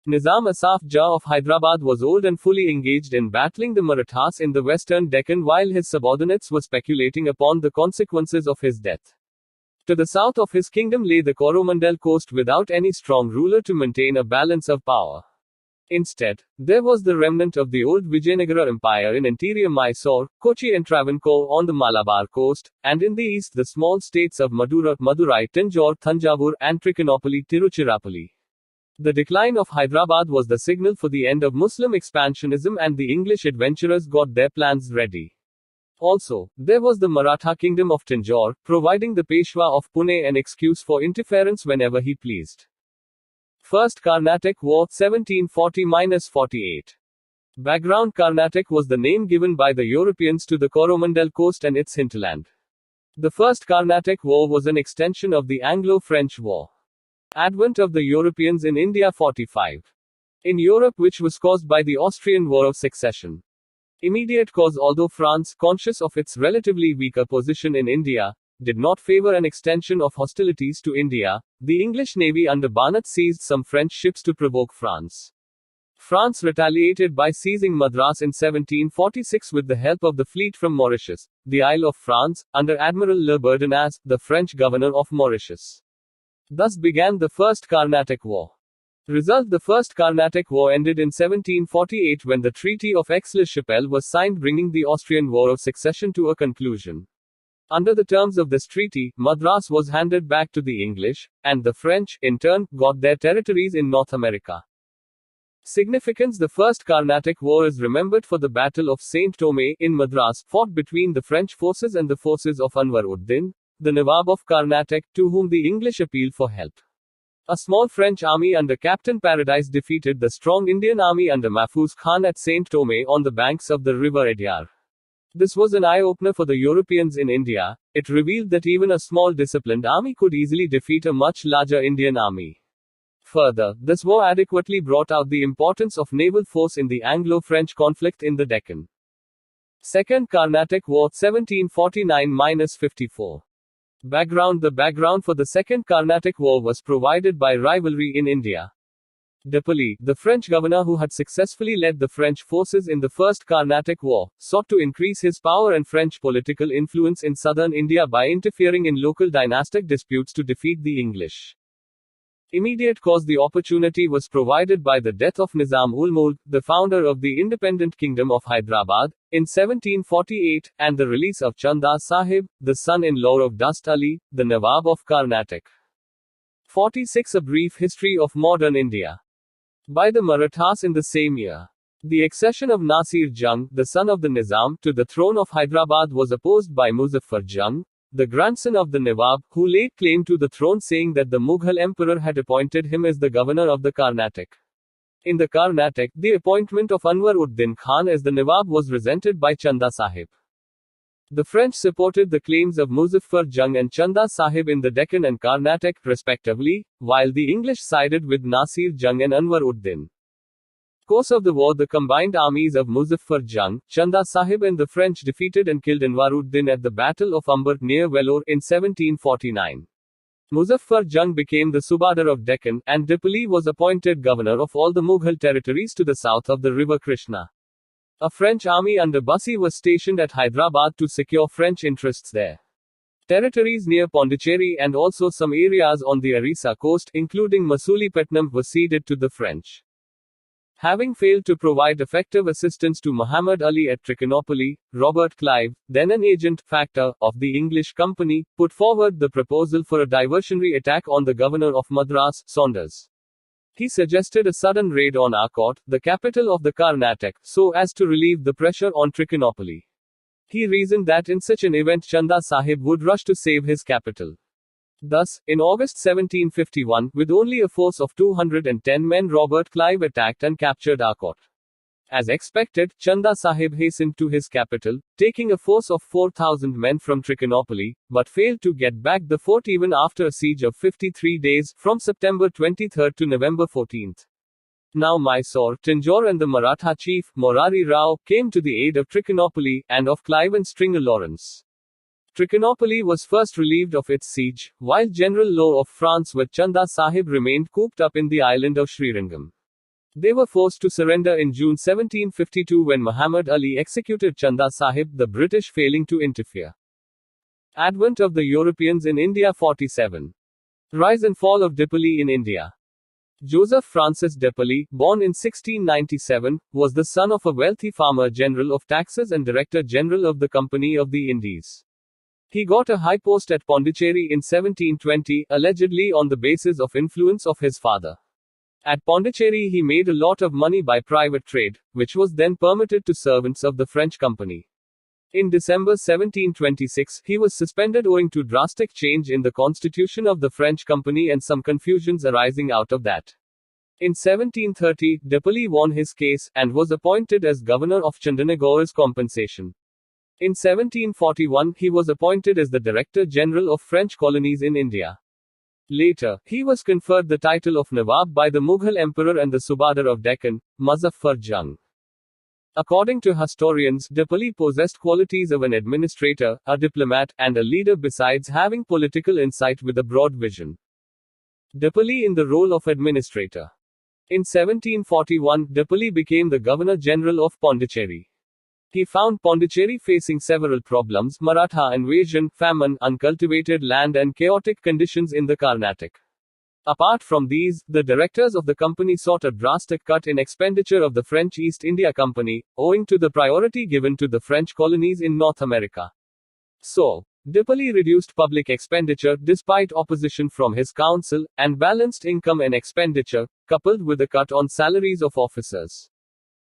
Nizam Asaf Jah of Hyderabad was old and fully engaged in battling the Marathas in the western Deccan while his subordinates were speculating upon the consequences of his death. To the south of his kingdom lay the Coromandel coast without any strong ruler to maintain a balance of power. Instead, there was the remnant of the old Vijayanagara Empire in interior Mysore, Kochi and Travancore on the Malabar coast, and in the east the small states of Madura, Madurai, Tanjore, Thanjavur, and Trichinopoly, Tiruchirappalli. The decline of Hyderabad was the signal for the end of Muslim expansionism, and the English adventurers got their plans ready. Also, there was the Maratha kingdom of Tanjore, providing the Peshwa of Pune an excuse for interference whenever he pleased. First Carnatic War, 1740–48. Background: Carnatic was the name given by the Europeans to the Coromandel coast and its hinterland. The First Carnatic War was an extension of the Anglo-French War. Advent of the Europeans in India 45. In Europe, which was caused by the Austrian War of Succession. Immediate cause: although France, conscious of its relatively weaker position in India, did not favor an extension of hostilities to India, the English navy under Barnett seized some French ships to provoke France. France retaliated by seizing Madras in 1746 with the help of the fleet from Mauritius, the Isle of France, under Admiral Le Bourdonnais, the French governor of Mauritius. Thus began the First Carnatic War. Result: the First Carnatic War ended in 1748 when the Treaty of Aix-la-Chapelle was signed, bringing the Austrian War of Succession to a conclusion. Under the terms of this treaty, Madras was handed back to the English, and the French, in turn, got their territories in North America. Significance: the First Carnatic War is remembered for the Battle of Saint Thomé in Madras, fought between the French forces and the forces of Anwar ud-Din, the Nawab of Carnatic, to whom the English appealed for help. A small French army under Captain Paradise defeated the strong Indian army under Mahfuz Khan at Saint Thomé on the banks of the river Edyar. This was an eye-opener for the Europeans in India. It revealed that even a small disciplined army could easily defeat a much larger Indian army. Further, this war adequately brought out the importance of naval force in the Anglo-French conflict in the Deccan. Second Carnatic War 1749-54. Background. The background for the Second Carnatic War was provided by rivalry in India. Depoli, the French governor who had successfully led the French forces in the First Carnatic War, sought to increase his power and French political influence in southern India by interfering in local dynastic disputes to defeat the English. Immediate cause. The opportunity was provided by the death of Nizam-ul-Mulk, the founder of the independent kingdom of Hyderabad, in 1748, and the release of Chanda Sahib, the son-in-law of Dust Ali, the Nawab of Carnatic. 46. A brief history of modern India. By the Marathas in the same year. The accession of Nasir Jung, the son of the Nizam, to the throne of Hyderabad was opposed by Muzaffar Jung, the grandson of the Nawab, who laid claim to the throne, saying that the Mughal emperor had appointed him as the governor of the Carnatic. In the Carnatic, the appointment of Anwar-ud-Din Khan as the Nawab was resented by Chanda Sahib. The French supported the claims of Muzaffar Jung and Chanda Sahib in the Deccan and Carnatic, respectively, while the English sided with Nasir Jung and Anwar-ud-Din. Course of the war. The combined armies of Muzaffar Jung, Chanda Sahib and the French defeated and killed Anwar-ud-Din at the Battle of Umbar near Vellore in 1749. Muzaffar Jung became the Subadar of Deccan, and Depoli was appointed governor of all the Mughal territories to the south of the river Krishna. A French army under Bassi was stationed at Hyderabad to secure French interests there. Territories near Pondicherry and also some areas on the Orissa coast, including Masulipatinam, were ceded to the French. Having failed to provide effective assistance to Muhammad Ali at Trichinopoly, Robert Clive, then an agent factor of the English company, put forward the proposal for a diversionary attack on the governor of Madras, Saunders. He suggested a sudden raid on Arcot, the capital of the Carnatic, so as to relieve the pressure on Trichinopoly. He reasoned that in such an event Chanda Sahib would rush to save his capital. Thus, in August 1751, with only a force of 210 men, Robert Clive attacked and captured Arcot. As expected, Chanda Sahib hastened to his capital, taking a force of 4,000 men from Trichinopoly, but failed to get back the fort even after a siege of 53 days, from September 23 to November 14. Now Mysore, Tanjore and the Maratha chief, Morari Rao, came to the aid of Trichinopoly, and of Clive and Stringer Lawrence. Trichinopoly was first relieved of its siege, while General Law of France with Chanda Sahib remained cooped up in the island of Srirangam. They were forced to surrender in June 1752 when Muhammad Ali executed Chanda Sahib, the British failing to interfere. Advent of the Europeans in India 47. Rise and fall of Depoli in India. Joseph Francis Depoli, born in 1697, was the son of a wealthy farmer general of taxes and director general of the Company of the Indies. He got a high post at Pondicherry in 1720, allegedly on the basis of influence of his father. At Pondicherry he made a lot of money by private trade, which was then permitted to servants of the French company. In December 1726, he was suspended owing to drastic change in the constitution of the French company and some confusions arising out of that. In 1730, Depoli won his case, and was appointed as governor of Chandanagar as compensation. In 1741, he was appointed as the Director General of French colonies in India. Later, he was conferred the title of Nawab by the Mughal Emperor and the Subadar of Deccan, Muzaffar Jung. According to historians, Depoli possessed qualities of an administrator, a diplomat, and a leader besides having political insight with a broad vision. Depoli in the role of administrator. In 1741, Depoli became the Governor-General of Pondicherry. He found Pondicherry facing several problems: Maratha invasion, famine, uncultivated land and chaotic conditions in the Carnatic. Apart from these, the directors of the company sought a drastic cut in expenditure of the French East India Company, owing to the priority given to the French colonies in North America. So, Depoli reduced public expenditure despite opposition from his council, and balanced income and expenditure, coupled with a cut on salaries of officers.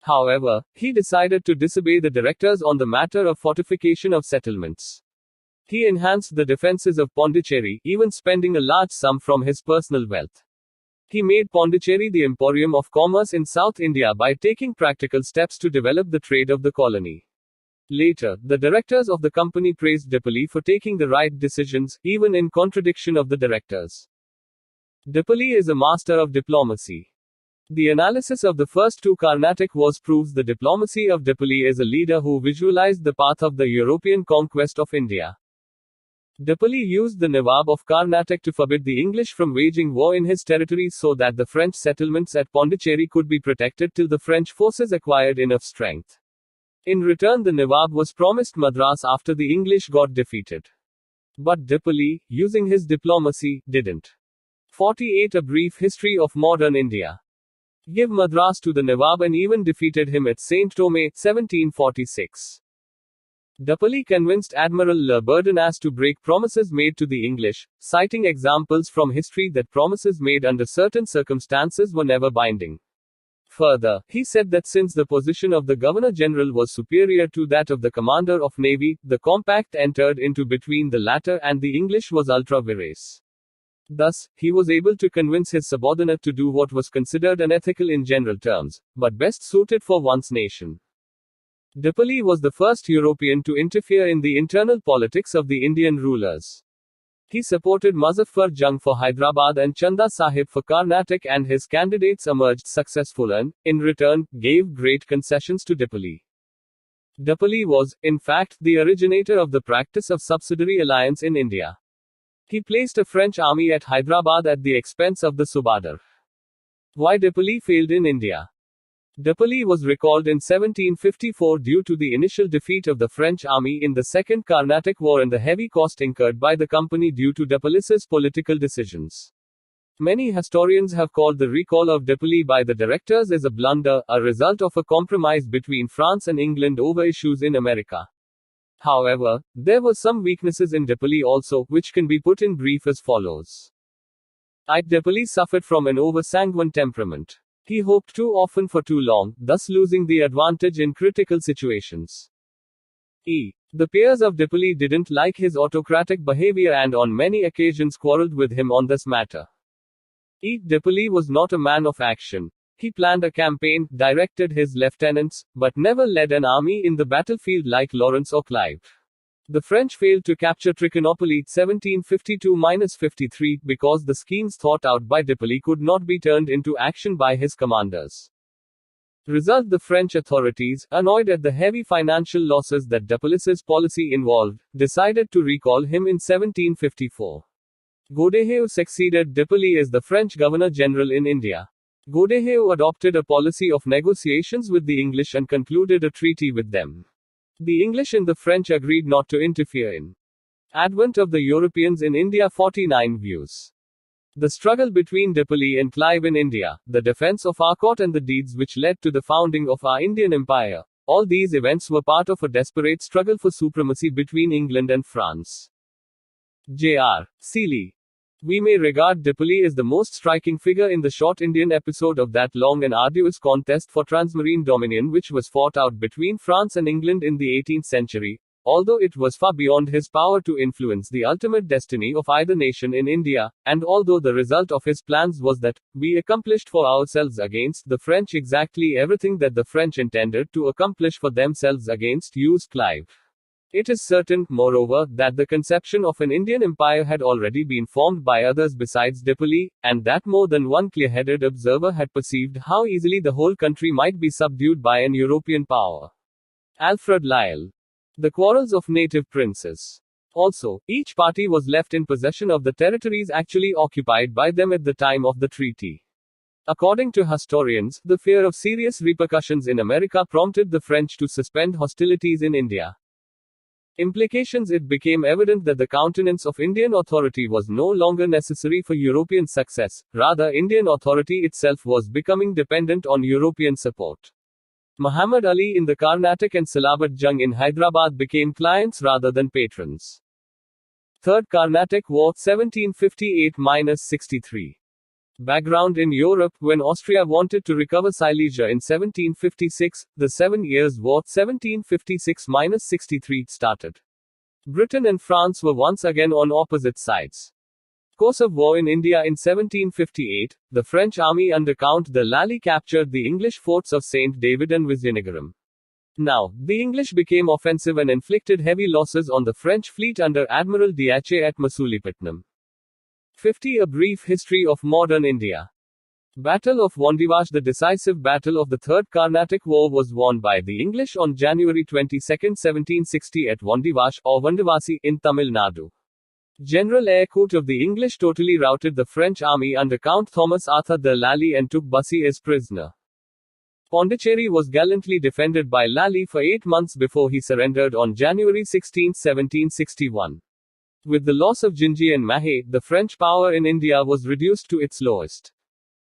However, he decided to disobey the directors on the matter of fortification of settlements. He enhanced the defenses of Pondicherry, even spending a large sum from his personal wealth. He made Pondicherry the emporium of commerce in South India by taking practical steps to develop the trade of the colony. Later, the directors of the company praised Depoli for taking the right decisions, even in contradiction of the directors. Depoli is a master of diplomacy. The analysis of the first two Carnatic Wars proves the diplomacy of Depoli as a leader who visualized the path of the European conquest of India. Depoli used the Nawab of Carnatic to forbid the English from waging war in his territories so that the French settlements at Pondicherry could be protected till the French forces acquired enough strength. In return, the Nawab was promised Madras after the English got defeated. But Depoli, using his diplomacy, didn't. 48 A brief history of modern India. Give Madras to the Nawab and even defeated him at Saint Thome, 1746. Depoli convinced Admiral Le Bourdonnais to break promises made to the English, citing examples from history that promises made under certain circumstances were never binding. Further, he said that since the position of the Governor-General was superior to that of the Commander of Navy, the compact entered into between the latter and the English was ultra vires. Thus, he was able to convince his subordinate to do what was considered unethical in general terms, but best suited for one's nation. Depoli was the first European to interfere in the internal politics of the Indian rulers. He supported Muzaffar Jung for Hyderabad and Chanda Sahib for Carnatic, and his candidates emerged successful and, in return, gave great concessions to Depoli. Depoli was, in fact, the originator of the practice of subsidiary alliance in India. He placed a French army at Hyderabad at the expense of the Subadar. Why Depoli failed in India? Depoli was recalled in 1754 due to the initial defeat of the French army in the Second Carnatic War and the heavy cost incurred by the company due to Depolis's political decisions. Many historians have called the recall of Depoli by the directors as a blunder, a result of a compromise between France and England over issues in America. However, there were some weaknesses in Depoli also, which can be put in brief as follows. Depoli suffered from an over-sanguine temperament. He hoped too often for too long, thus losing the advantage in critical situations. The peers of Depoli didn't like his autocratic behavior and on many occasions quarreled with him on this matter. Depoli was not a man of action. He planned a campaign, directed his lieutenants, but never led an army in the battlefield like Lawrence or Clive. The French failed to capture Trichinopoly 1752-53 because the schemes thought out by Depoli could not be turned into action by his commanders. Result: the French authorities, annoyed at the heavy financial losses that Depolis's policy involved, decided to recall him in 1754. Godeheu succeeded Depoli as the French Governor-General in India. Godeheu adopted a policy of negotiations with the English and concluded a treaty with them. The English and the French agreed not to interfere in advent of the Europeans in India. 49 Views. The struggle between Depoli and Clive in India, the defense of Arcot and the deeds which led to the founding of our Indian Empire. All these events were part of a desperate struggle for supremacy between England and France. J.R. Seeley. We may regard Depoli as the most striking figure in the short Indian episode of that long and arduous contest for transmarine dominion which was fought out between France and England in the 18th century, although it was far beyond his power to influence the ultimate destiny of either nation in India, and although the result of his plans was that we accomplished for ourselves against the French exactly everything that the French intended to accomplish for themselves against us. Clive. It is certain, moreover, that the conception of an Indian empire had already been formed by others besides Depoli, and that more than one clear-headed observer had perceived how easily the whole country might be subdued by an European power. Alfred Lyell. The quarrels of native princes. Also, each party was left in possession of the territories actually occupied by them at the time of the treaty. According to historians, the fear of serious repercussions in America prompted the French to suspend hostilities in India. Implications: it became evident that the countenance of Indian authority was no longer necessary for European success, rather Indian authority itself was becoming dependent on European support. Muhammad Ali in the Carnatic and Salabat Jung in Hyderabad became clients rather than patrons. Third Carnatic War 1758-63. Background: in Europe, when Austria wanted to recover Silesia in 1756, the 7 Years' War 1756-63 started. Britain and France were once again on opposite sides. Course of war in India: in 1758, the French army under Count de Lally captured the English forts of St. David and Vizianagaram. Now, the English became offensive and inflicted heavy losses on the French fleet under Admiral D'Aché at Masulipatam. 50. A brief history of modern India. Battle of Wandiwash. The decisive battle of the Third Carnatic War was won by the English on January 22, 1760 at Wandiwash, or Vandavasi, in Tamil Nadu. General Eyrecourt of the English totally routed the French army under Count Thomas Arthur de Lally and took Bussy as prisoner. Pondicherry was gallantly defended by Lally for 8 months before he surrendered on January 16, 1761. With the loss of Gingy and Mahé, the French power in India was reduced to its lowest.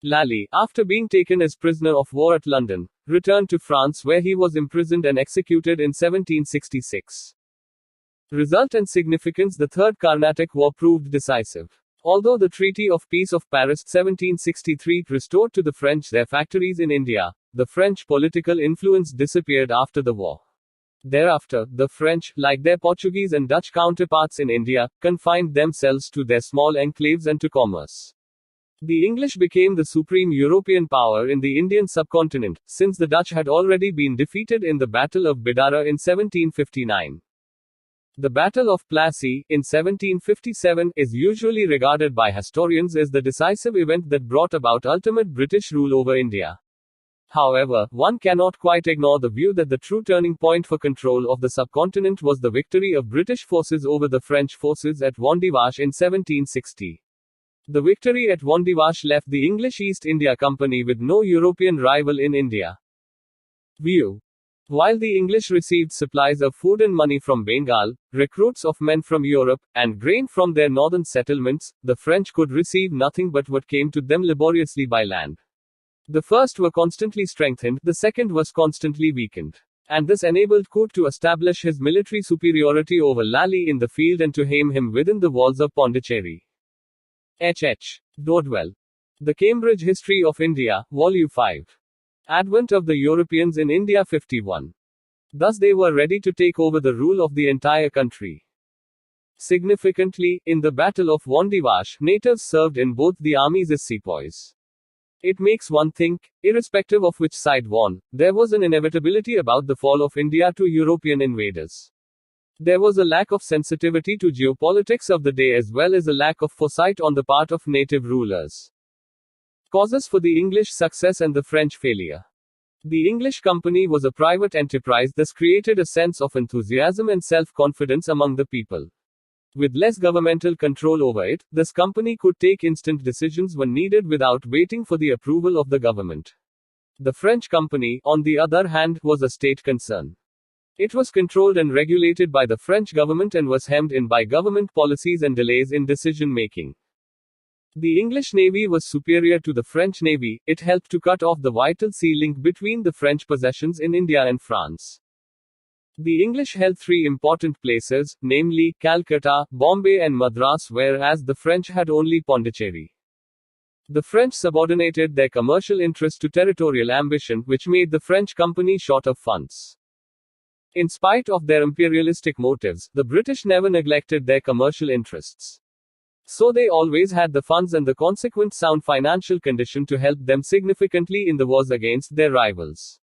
Lally, after being taken as prisoner of war at London, returned to France where he was imprisoned and executed in 1766. Result and significance. The Third Carnatic War proved decisive. Although the Treaty of Peace of Paris 1763 restored to the French their factories in India, the French political influence disappeared after the war. Thereafter, the French, like their Portuguese and Dutch counterparts in India, confined themselves to their small enclaves and to commerce. The English became the supreme European power in the Indian subcontinent, since the Dutch had already been defeated in the Battle of Bidara in 1759. The Battle of Plassey, in 1757, is usually regarded by historians as the decisive event that brought about ultimate British rule over India. However, one cannot quite ignore the view that the true turning point for control of the subcontinent was the victory of British forces over the French forces at Wandiwash in 1760. The victory at Wandiwash left the English East India Company with no European rival in India. View. While the English received supplies of food and money from Bengal, recruits of men from Europe, and grain from their northern settlements, the French could receive nothing but what came to them laboriously by land. The first were constantly strengthened, the second was constantly weakened. And this enabled Court to establish his military superiority over Lally in the field and to hame him within the walls of Pondicherry. H. Dodwell. The Cambridge History of India, Volume 5. Advent of the Europeans in India 51. Thus they were ready to take over the rule of the entire country. Significantly, in the Battle of Wandiwash, natives served in both the armies as sepoys. It makes one think, irrespective of which side won, there was an inevitability about the fall of India to European invaders. There was a lack of sensitivity to geopolitics of the day as well as a lack of foresight on the part of native rulers. Causes for the English success and the French failure. The English company was a private enterprise, thus created a sense of enthusiasm and self-confidence among the people. With less governmental control over it, this company could take instant decisions when needed without waiting for the approval of the government. The French company, on the other hand, was a state concern. It was controlled and regulated by the French government and was hemmed in by government policies and delays in decision-making. The English Navy was superior to the French Navy. It helped to cut off the vital sea link between the French possessions in India and France. The English held 3 important places, namely, Calcutta, Bombay and Madras, whereas the French had only Pondicherry. The French subordinated their commercial interest to territorial ambition, which made the French company short of funds. In spite of their imperialistic motives, the British never neglected their commercial interests. So they always had the funds and the consequent sound financial condition to help them significantly in the wars against their rivals.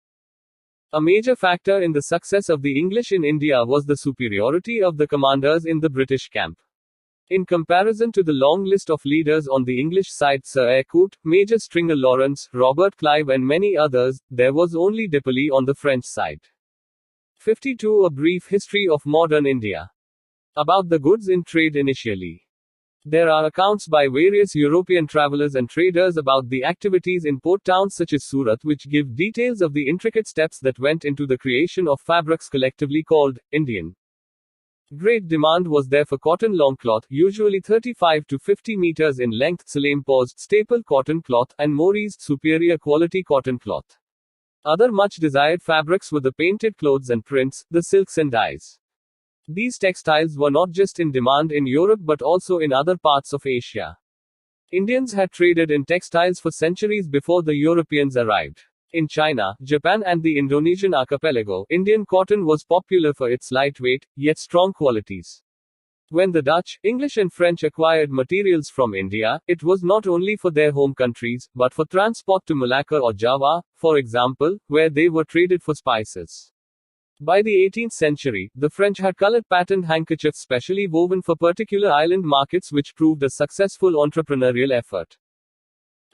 A major factor in the success of the English in India was the superiority of the commanders in the British camp. In comparison to the long list of leaders on the English side, Sir Eyrecourt, Major Stringer Lawrence, Robert Clive and many others, there was only Depoli on the French side. 52. A brief history of modern India. About the goods in trade initially. There are accounts by various European travelers and traders about the activities in port towns such as Surat which give details of the intricate steps that went into the creation of fabrics collectively called Indian. Great demand was there for cotton longcloth, usually 35 to 50 meters in length, Salempo's staple cotton cloth, and Mori's superior quality cotton cloth. Other much desired fabrics were the painted clothes and prints, the silks and dyes. These textiles were not just in demand in Europe but also in other parts of Asia. Indians had traded in textiles for centuries before the Europeans arrived. In China, Japan and the Indonesian archipelago, Indian cotton was popular for its lightweight, yet strong qualities. When the Dutch, English and French acquired materials from India, it was not only for their home countries, but for transport to Malacca or Java, for example, where they were traded for spices. By the 18th century, the French had colored patterned handkerchiefs specially woven for particular island markets which proved a successful entrepreneurial effort.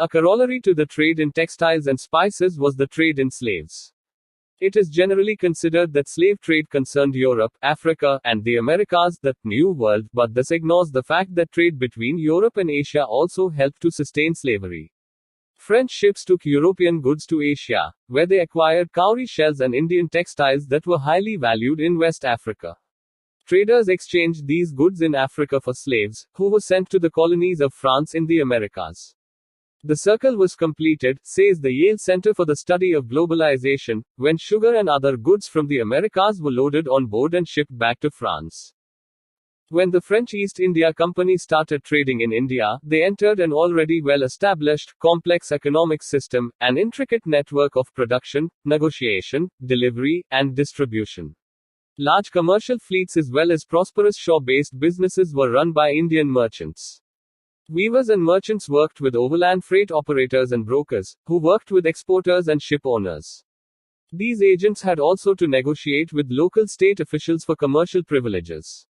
A corollary to the trade in textiles and spices was the trade in slaves. It is generally considered that slave trade concerned Europe, Africa, and the Americas, the New World, but this ignores the fact that trade between Europe and Asia also helped to sustain slavery. French ships took European goods to Asia, where they acquired cowrie shells and Indian textiles that were highly valued in West Africa. Traders exchanged these goods in Africa for slaves, who were sent to the colonies of France in the Americas. The circle was completed, says the Yale Center for the Study of Globalization, when sugar and other goods from the Americas were loaded on board and shipped back to France. When the French East India Company started trading in India, they entered an already well-established, complex economic system, an intricate network of production, negotiation, delivery, and distribution. Large commercial fleets as well as prosperous shore-based businesses were run by Indian merchants. Weavers and merchants worked with overland freight operators and brokers, who worked with exporters and ship owners. These agents had also to negotiate with local state officials for commercial privileges.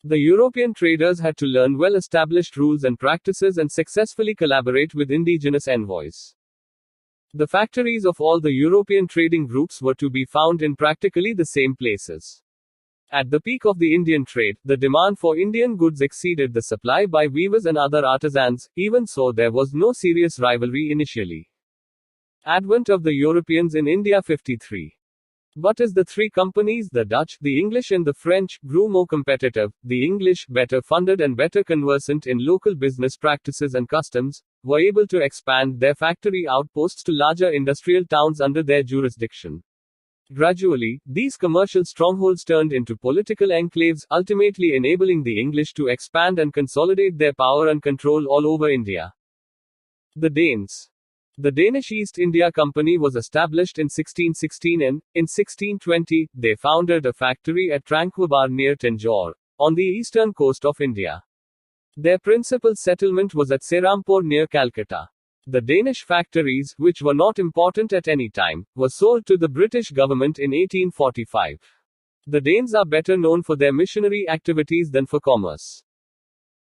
The European traders had to learn well-established rules and practices and successfully collaborate with indigenous envoys. The factories of all the European trading groups were to be found in practically the same places. At the peak of the Indian trade, the demand for Indian goods exceeded the supply by weavers and other artisans, even so there was no serious rivalry initially. Advent of the Europeans in India 53. But as the three companies, the Dutch, the English and the French, grew more competitive, the English, better funded and better conversant in local business practices and customs, were able to expand their factory outposts to larger industrial towns under their jurisdiction. Gradually, these commercial strongholds turned into political enclaves, ultimately enabling the English to expand and consolidate their power and control all over India. The Danes. The Danish East India Company was established in 1616 and, in 1620, they founded a factory at Tranquebar near Tanjore, on the eastern coast of India. Their principal settlement was at Serampore near Calcutta. The Danish factories, which were not important at any time, were sold to the British government in 1845. The Danes are better known for their missionary activities than for commerce.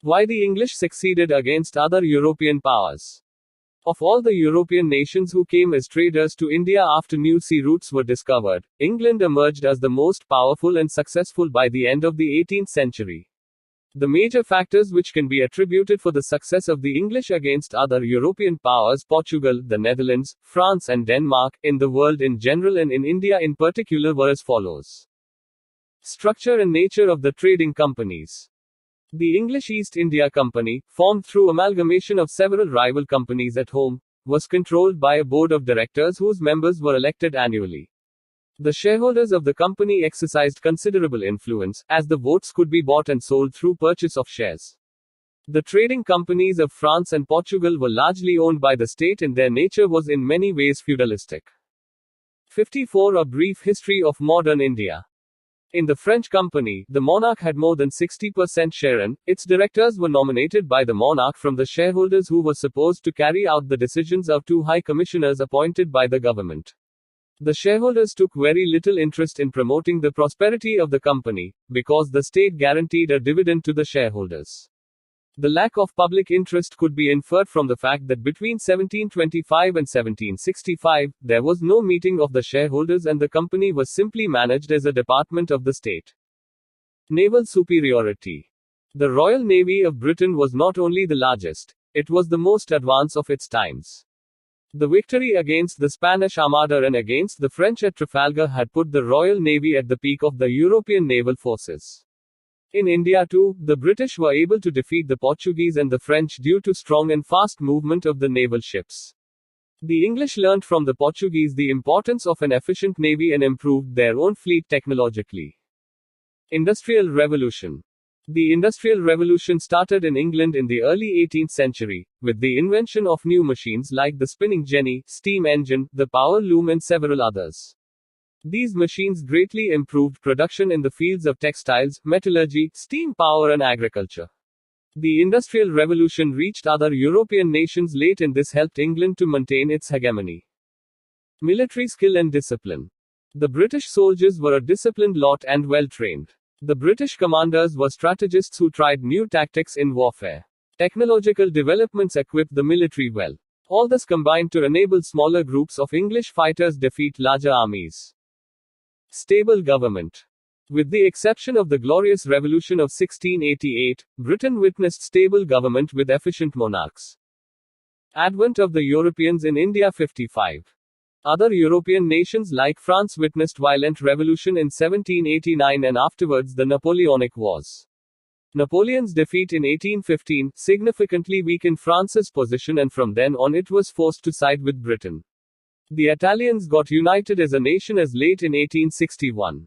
Why the English succeeded against other European powers. Of all the European nations who came as traders to India after new sea routes were discovered, England emerged as the most powerful and successful by the end of the 18th century. The major factors which can be attributed for the success of the English against other European powers, Portugal, the Netherlands, France and Denmark, in the world in general and in India in particular, were as follows. Structure and nature of the trading companies. The English East India Company, formed through amalgamation of several rival companies at home, was controlled by a board of directors whose members were elected annually. The shareholders of the company exercised considerable influence, as the votes could be bought and sold through purchase of shares. The trading companies of France and Portugal were largely owned by the state and their nature was in many ways feudalistic. 54. A brief history of modern India. In the French company, the monarch had more than 60% share and its directors were nominated by the monarch from the shareholders who were supposed to carry out the decisions of two high commissioners appointed by the government. The shareholders took very little interest in promoting the prosperity of the company, because the state guaranteed a dividend to the shareholders. The lack of public interest could be inferred from the fact that between 1725 and 1765, there was no meeting of the shareholders and the company was simply managed as a department of the state. Naval superiority. The Royal Navy of Britain was not only the largest, it was the most advanced of its times. The victory against the Spanish Armada and against the French at Trafalgar had put the Royal Navy at the peak of the European naval forces. In India too, the British were able to defeat the Portuguese and the French due to strong and fast movement of the naval ships. The English learnt from the Portuguese the importance of an efficient navy and improved their own fleet technologically. Industrial Revolution. The Industrial Revolution started in England in the early 18th century, with the invention of new machines like the spinning jenny, steam engine, the power loom and several others. These machines greatly improved production in the fields of textiles, metallurgy, steam power and agriculture. The Industrial Revolution reached other European nations late and this helped England to maintain its hegemony. Military skill and discipline. The British soldiers were a disciplined lot and well trained. The British commanders were strategists who tried new tactics in warfare. Technological developments equipped the military well. All this combined to enable smaller groups of English fighters defeat larger armies. Stable government. With the exception of the Glorious Revolution of 1688, Britain witnessed stable government with efficient monarchs. Advent of the Europeans in India 55. Other European nations like France witnessed violent revolution in 1789 and afterwards the Napoleonic Wars. Napoleon's defeat in 1815 significantly weakened France's position, and from then on it was forced to side with Britain. The Italians got united as a nation as late in 1861.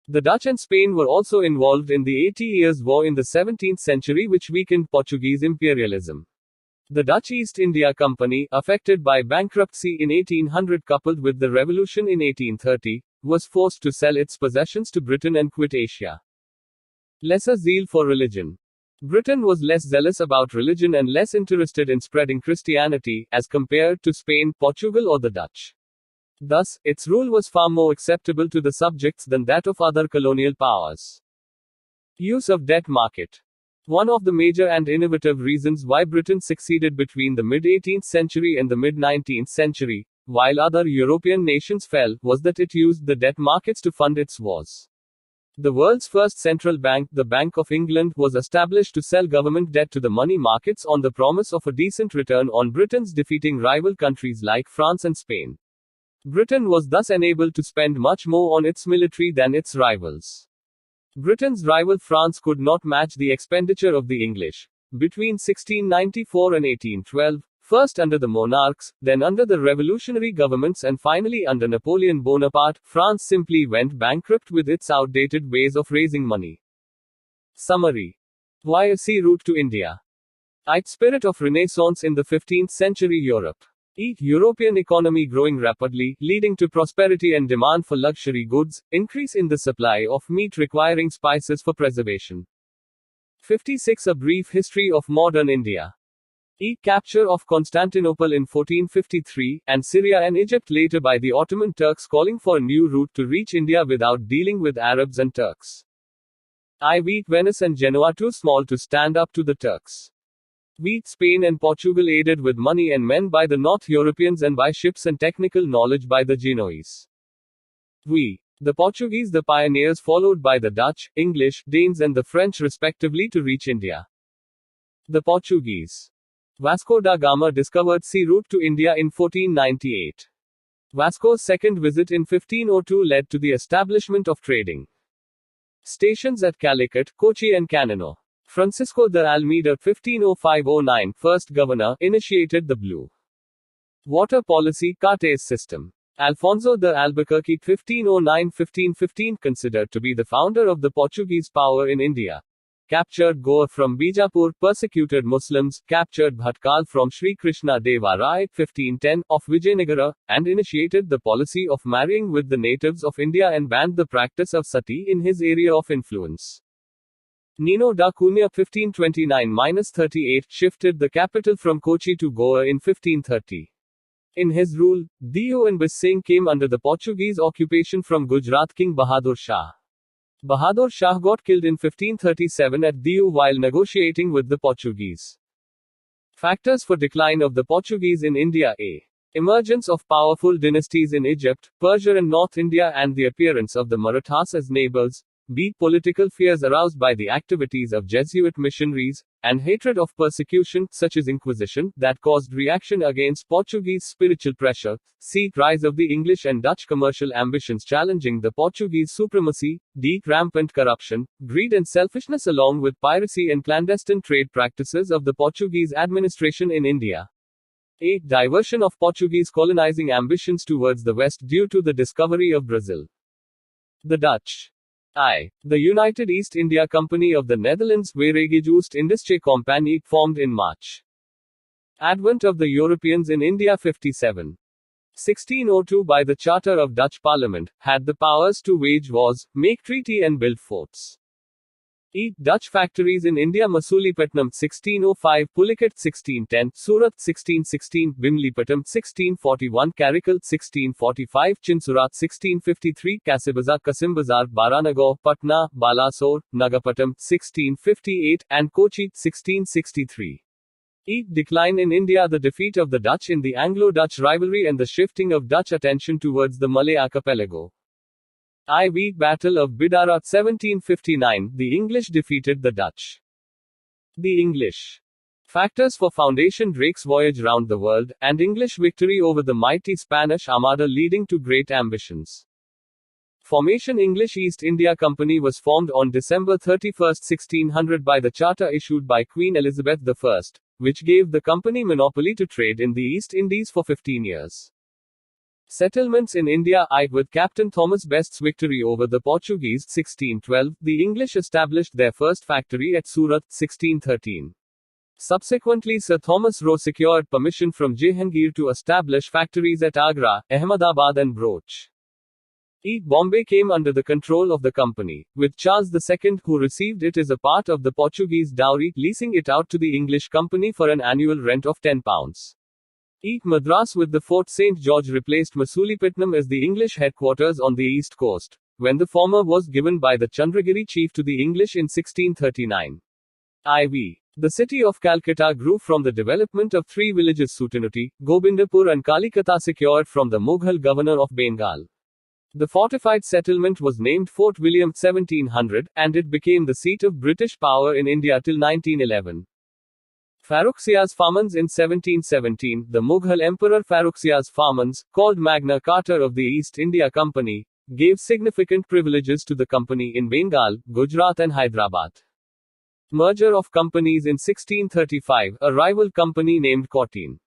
The Dutch and Spain were also involved in the 80 Years' War in the 17th century, which weakened Portuguese imperialism. The Dutch East India Company, affected by bankruptcy in 1800 coupled with the revolution in 1830, was forced to sell its possessions to Britain and quit Asia. Lesser zeal for religion. Britain was less zealous about religion and less interested in spreading Christianity, as compared to Spain, Portugal or the Dutch. Thus, its rule was far more acceptable to the subjects than that of other colonial powers. Use of debt market. One of the major and innovative reasons why Britain succeeded between the mid-18th century and the mid-19th century, while other European nations fell, was that it used the debt markets to fund its wars. The world's first central bank, the Bank of England, was established to sell government debt to the money markets on the promise of a decent return on Britain's defeating rival countries like France and Spain. Britain was thus enabled to spend much more on its military than its rivals. Britain's rival France could not match the expenditure of the English. Between 1694 and 1812, first under the monarchs, then under the revolutionary governments, and finally under Napoleon Bonaparte, France simply went bankrupt with its outdated ways of raising money. Summary. Why a sea route to India? Spirit of Renaissance in the 15th century Europe. European economy growing rapidly, leading to prosperity and demand for luxury goods, increase in the supply of meat requiring spices for preservation. 56. A brief history of modern India. Capture of Constantinople in 1453, and Syria and Egypt later by the Ottoman Turks, calling for a new route to reach India without dealing with Arabs and Turks. Weak Venice and Genoa too small to stand up to the Turks. Weak Spain and Portugal aided with money and men by the North Europeans and by ships and technical knowledge by the Genoese. The Portuguese, the pioneers, followed by the Dutch, English, Danes and the French respectively to reach India. The Portuguese. Vasco da Gama discovered sea route to India in 1498. Vasco's second visit in 1502 led to the establishment of trading stations at Calicut, Kochi and Canino. Francisco de Almeida 1505-09, first governor, initiated the Blue Water Policy Cartes system. Alfonso de Albuquerque 1509-1515, considered to be the founder of the Portuguese power in India, captured Gaur from Bijapur, persecuted Muslims, captured Bhatkal from Sri Krishna Deva Rai 1510 of Vijayanagara, and initiated the policy of marrying with the natives of India and banned the practice of sati in his area of influence. Nino da Cunha 1529-38 shifted the capital from Kochi to Goa in 1530. In his rule, Diu and Bissing came under the Portuguese occupation from Gujarat King Bahadur Shah. Bahadur Shah got killed in 1537 at Diu while negotiating with the Portuguese. Factors for decline of the Portuguese in India. Emergence of powerful dynasties in Egypt, Persia and North India, and the appearance of the Marathas as neighbors. Political fears aroused by the activities of Jesuit missionaries, and hatred of persecution, such as Inquisition, that caused reaction against Portuguese spiritual pressure. Rise of the English and Dutch commercial ambitions challenging the Portuguese supremacy. Rampant corruption, greed and selfishness along with piracy and clandestine trade practices of the Portuguese administration in India. Diversion of Portuguese colonizing ambitions towards the west due to the discovery of Brazil. The Dutch. The United East India Company of the Netherlands, Verenigde Oost-Indische Compagnie, formed in March. Advent of the Europeans in India 57. 1602 by the Charter of Dutch Parliament, had the powers to wage wars, make treaty and build forts. Dutch factories in India. Masulipatam 1605, Pulicat 1610, Surat 1616, Bimlipatam 1641, Caracal 1645, Chinsurat 1653, Kasimbazar, Baranagar, Patna, Balasore, Nagapatam 1658, and Kochi 1663. Decline in India, the defeat of the Dutch in the Anglo-Dutch rivalry and the shifting of Dutch attention towards the Malay archipelago. Battle of Bidarat 1759, the English defeated the Dutch. The English. Factors for Foundation Drake's voyage round the world, and English victory over the mighty Spanish Armada leading to great ambitions. Formation English East India Company was formed on December 31, 1600 by the charter issued by Queen Elizabeth I, which gave the company monopoly to trade in the East Indies for 15 years. Settlements in India. With Captain Thomas Best's victory over the Portuguese 1612, the English established their first factory at Surat 1613. Subsequently, Sir Thomas Roe secured permission from Jehangir to establish factories at Agra, Ahmedabad and Broach. Bombay came under the control of the company, with Charles II, who received it as a part of the Portuguese dowry, leasing it out to the English company for an annual rent of £10. Madras with the Fort St. George replaced Masulipatam as the English headquarters on the east coast, when the former was given by the Chandragiri chief to the English in 1639. The city of Calcutta grew from the development of three villages Sutanuti, Gobindapur and Kalikata secured from the Mughal governor of Bengal. The fortified settlement was named Fort William 1700, and it became the seat of British power in India till 1911. Farrukhsia's Farmans in 1717, the Mughal Emperor Farrukhsia's Farmans, called Magna Carta of the East India Company, gave significant privileges to the company in Bengal, Gujarat and Hyderabad. Merger of companies in 1635, a rival company named Cotton.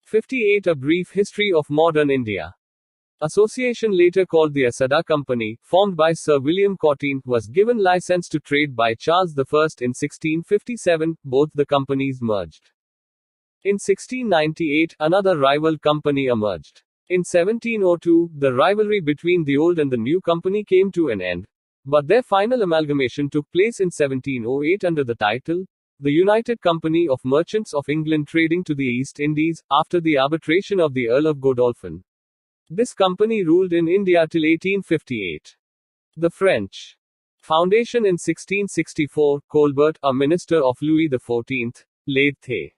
58 A brief history of modern India. Association later called the Asada Company, formed by Sir William Cotton, was given license to trade by Charles I in 1657, both the companies merged. In 1698, another rival company emerged. In 1702, the rivalry between the old and the new company came to an end, but their final amalgamation took place in 1708 under the title, The United Company of Merchants of England Trading to the East Indies, after the arbitration of the Earl of Godolphin. This company ruled in India till 1858. The French Foundation in 1664, Colbert, a minister of Louis XIV, laid the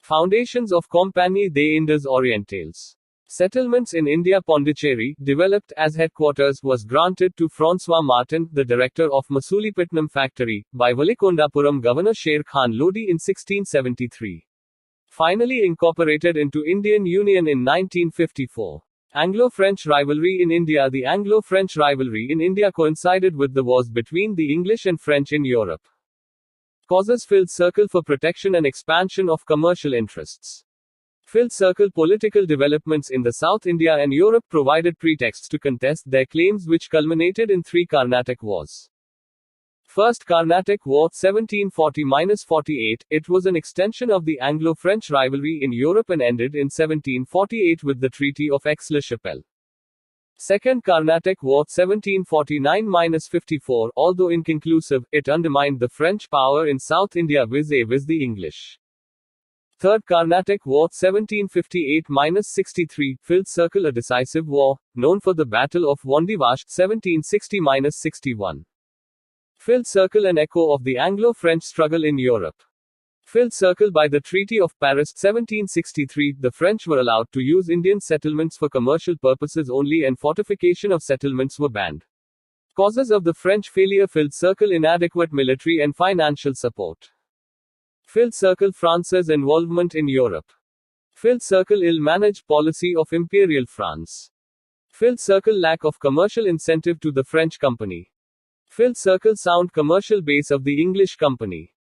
foundations of Compagnie des Indes Orientales. Settlements in India. Pondicherry, developed as headquarters, was granted to François Martin, the director of Masulipatam factory, by Valikondapuram governor Sher Khan Lodi in 1673. Finally incorporated into Indian Union in 1954. Anglo-French rivalry in India. The Anglo-French rivalry in India coincided with the wars between the English and French in Europe. Causes. Filled circle for protection and expansion of commercial interests. Filled circle. Political developments in the South India and Europe provided pretexts to contest their claims, which culminated in three Carnatic Wars. First Carnatic War 1740–48, it was an extension of the Anglo-French rivalry in Europe and ended in 1748 with the Treaty of Aix-la-Chapelle. Second Carnatic War 1749–54, although inconclusive, it undermined the French power in South India vis-a-vis the English. Third Carnatic War 1758–63, filled circle, a decisive war, known for the Battle of Wandivash 1760–61. Filled circle, an echo of the Anglo-French struggle in Europe. Filled circle. By the Treaty of Paris 1763, the French were allowed to use Indian settlements for commercial purposes only, and fortification of settlements were banned. Causes of the French failure. Filled circle, inadequate military and financial support. Filled circle, France's involvement in Europe. Filled circle, ill-managed policy of Imperial France. Filled circle, lack of commercial incentive to the French company. Filled circle, sound commercial base of the English company.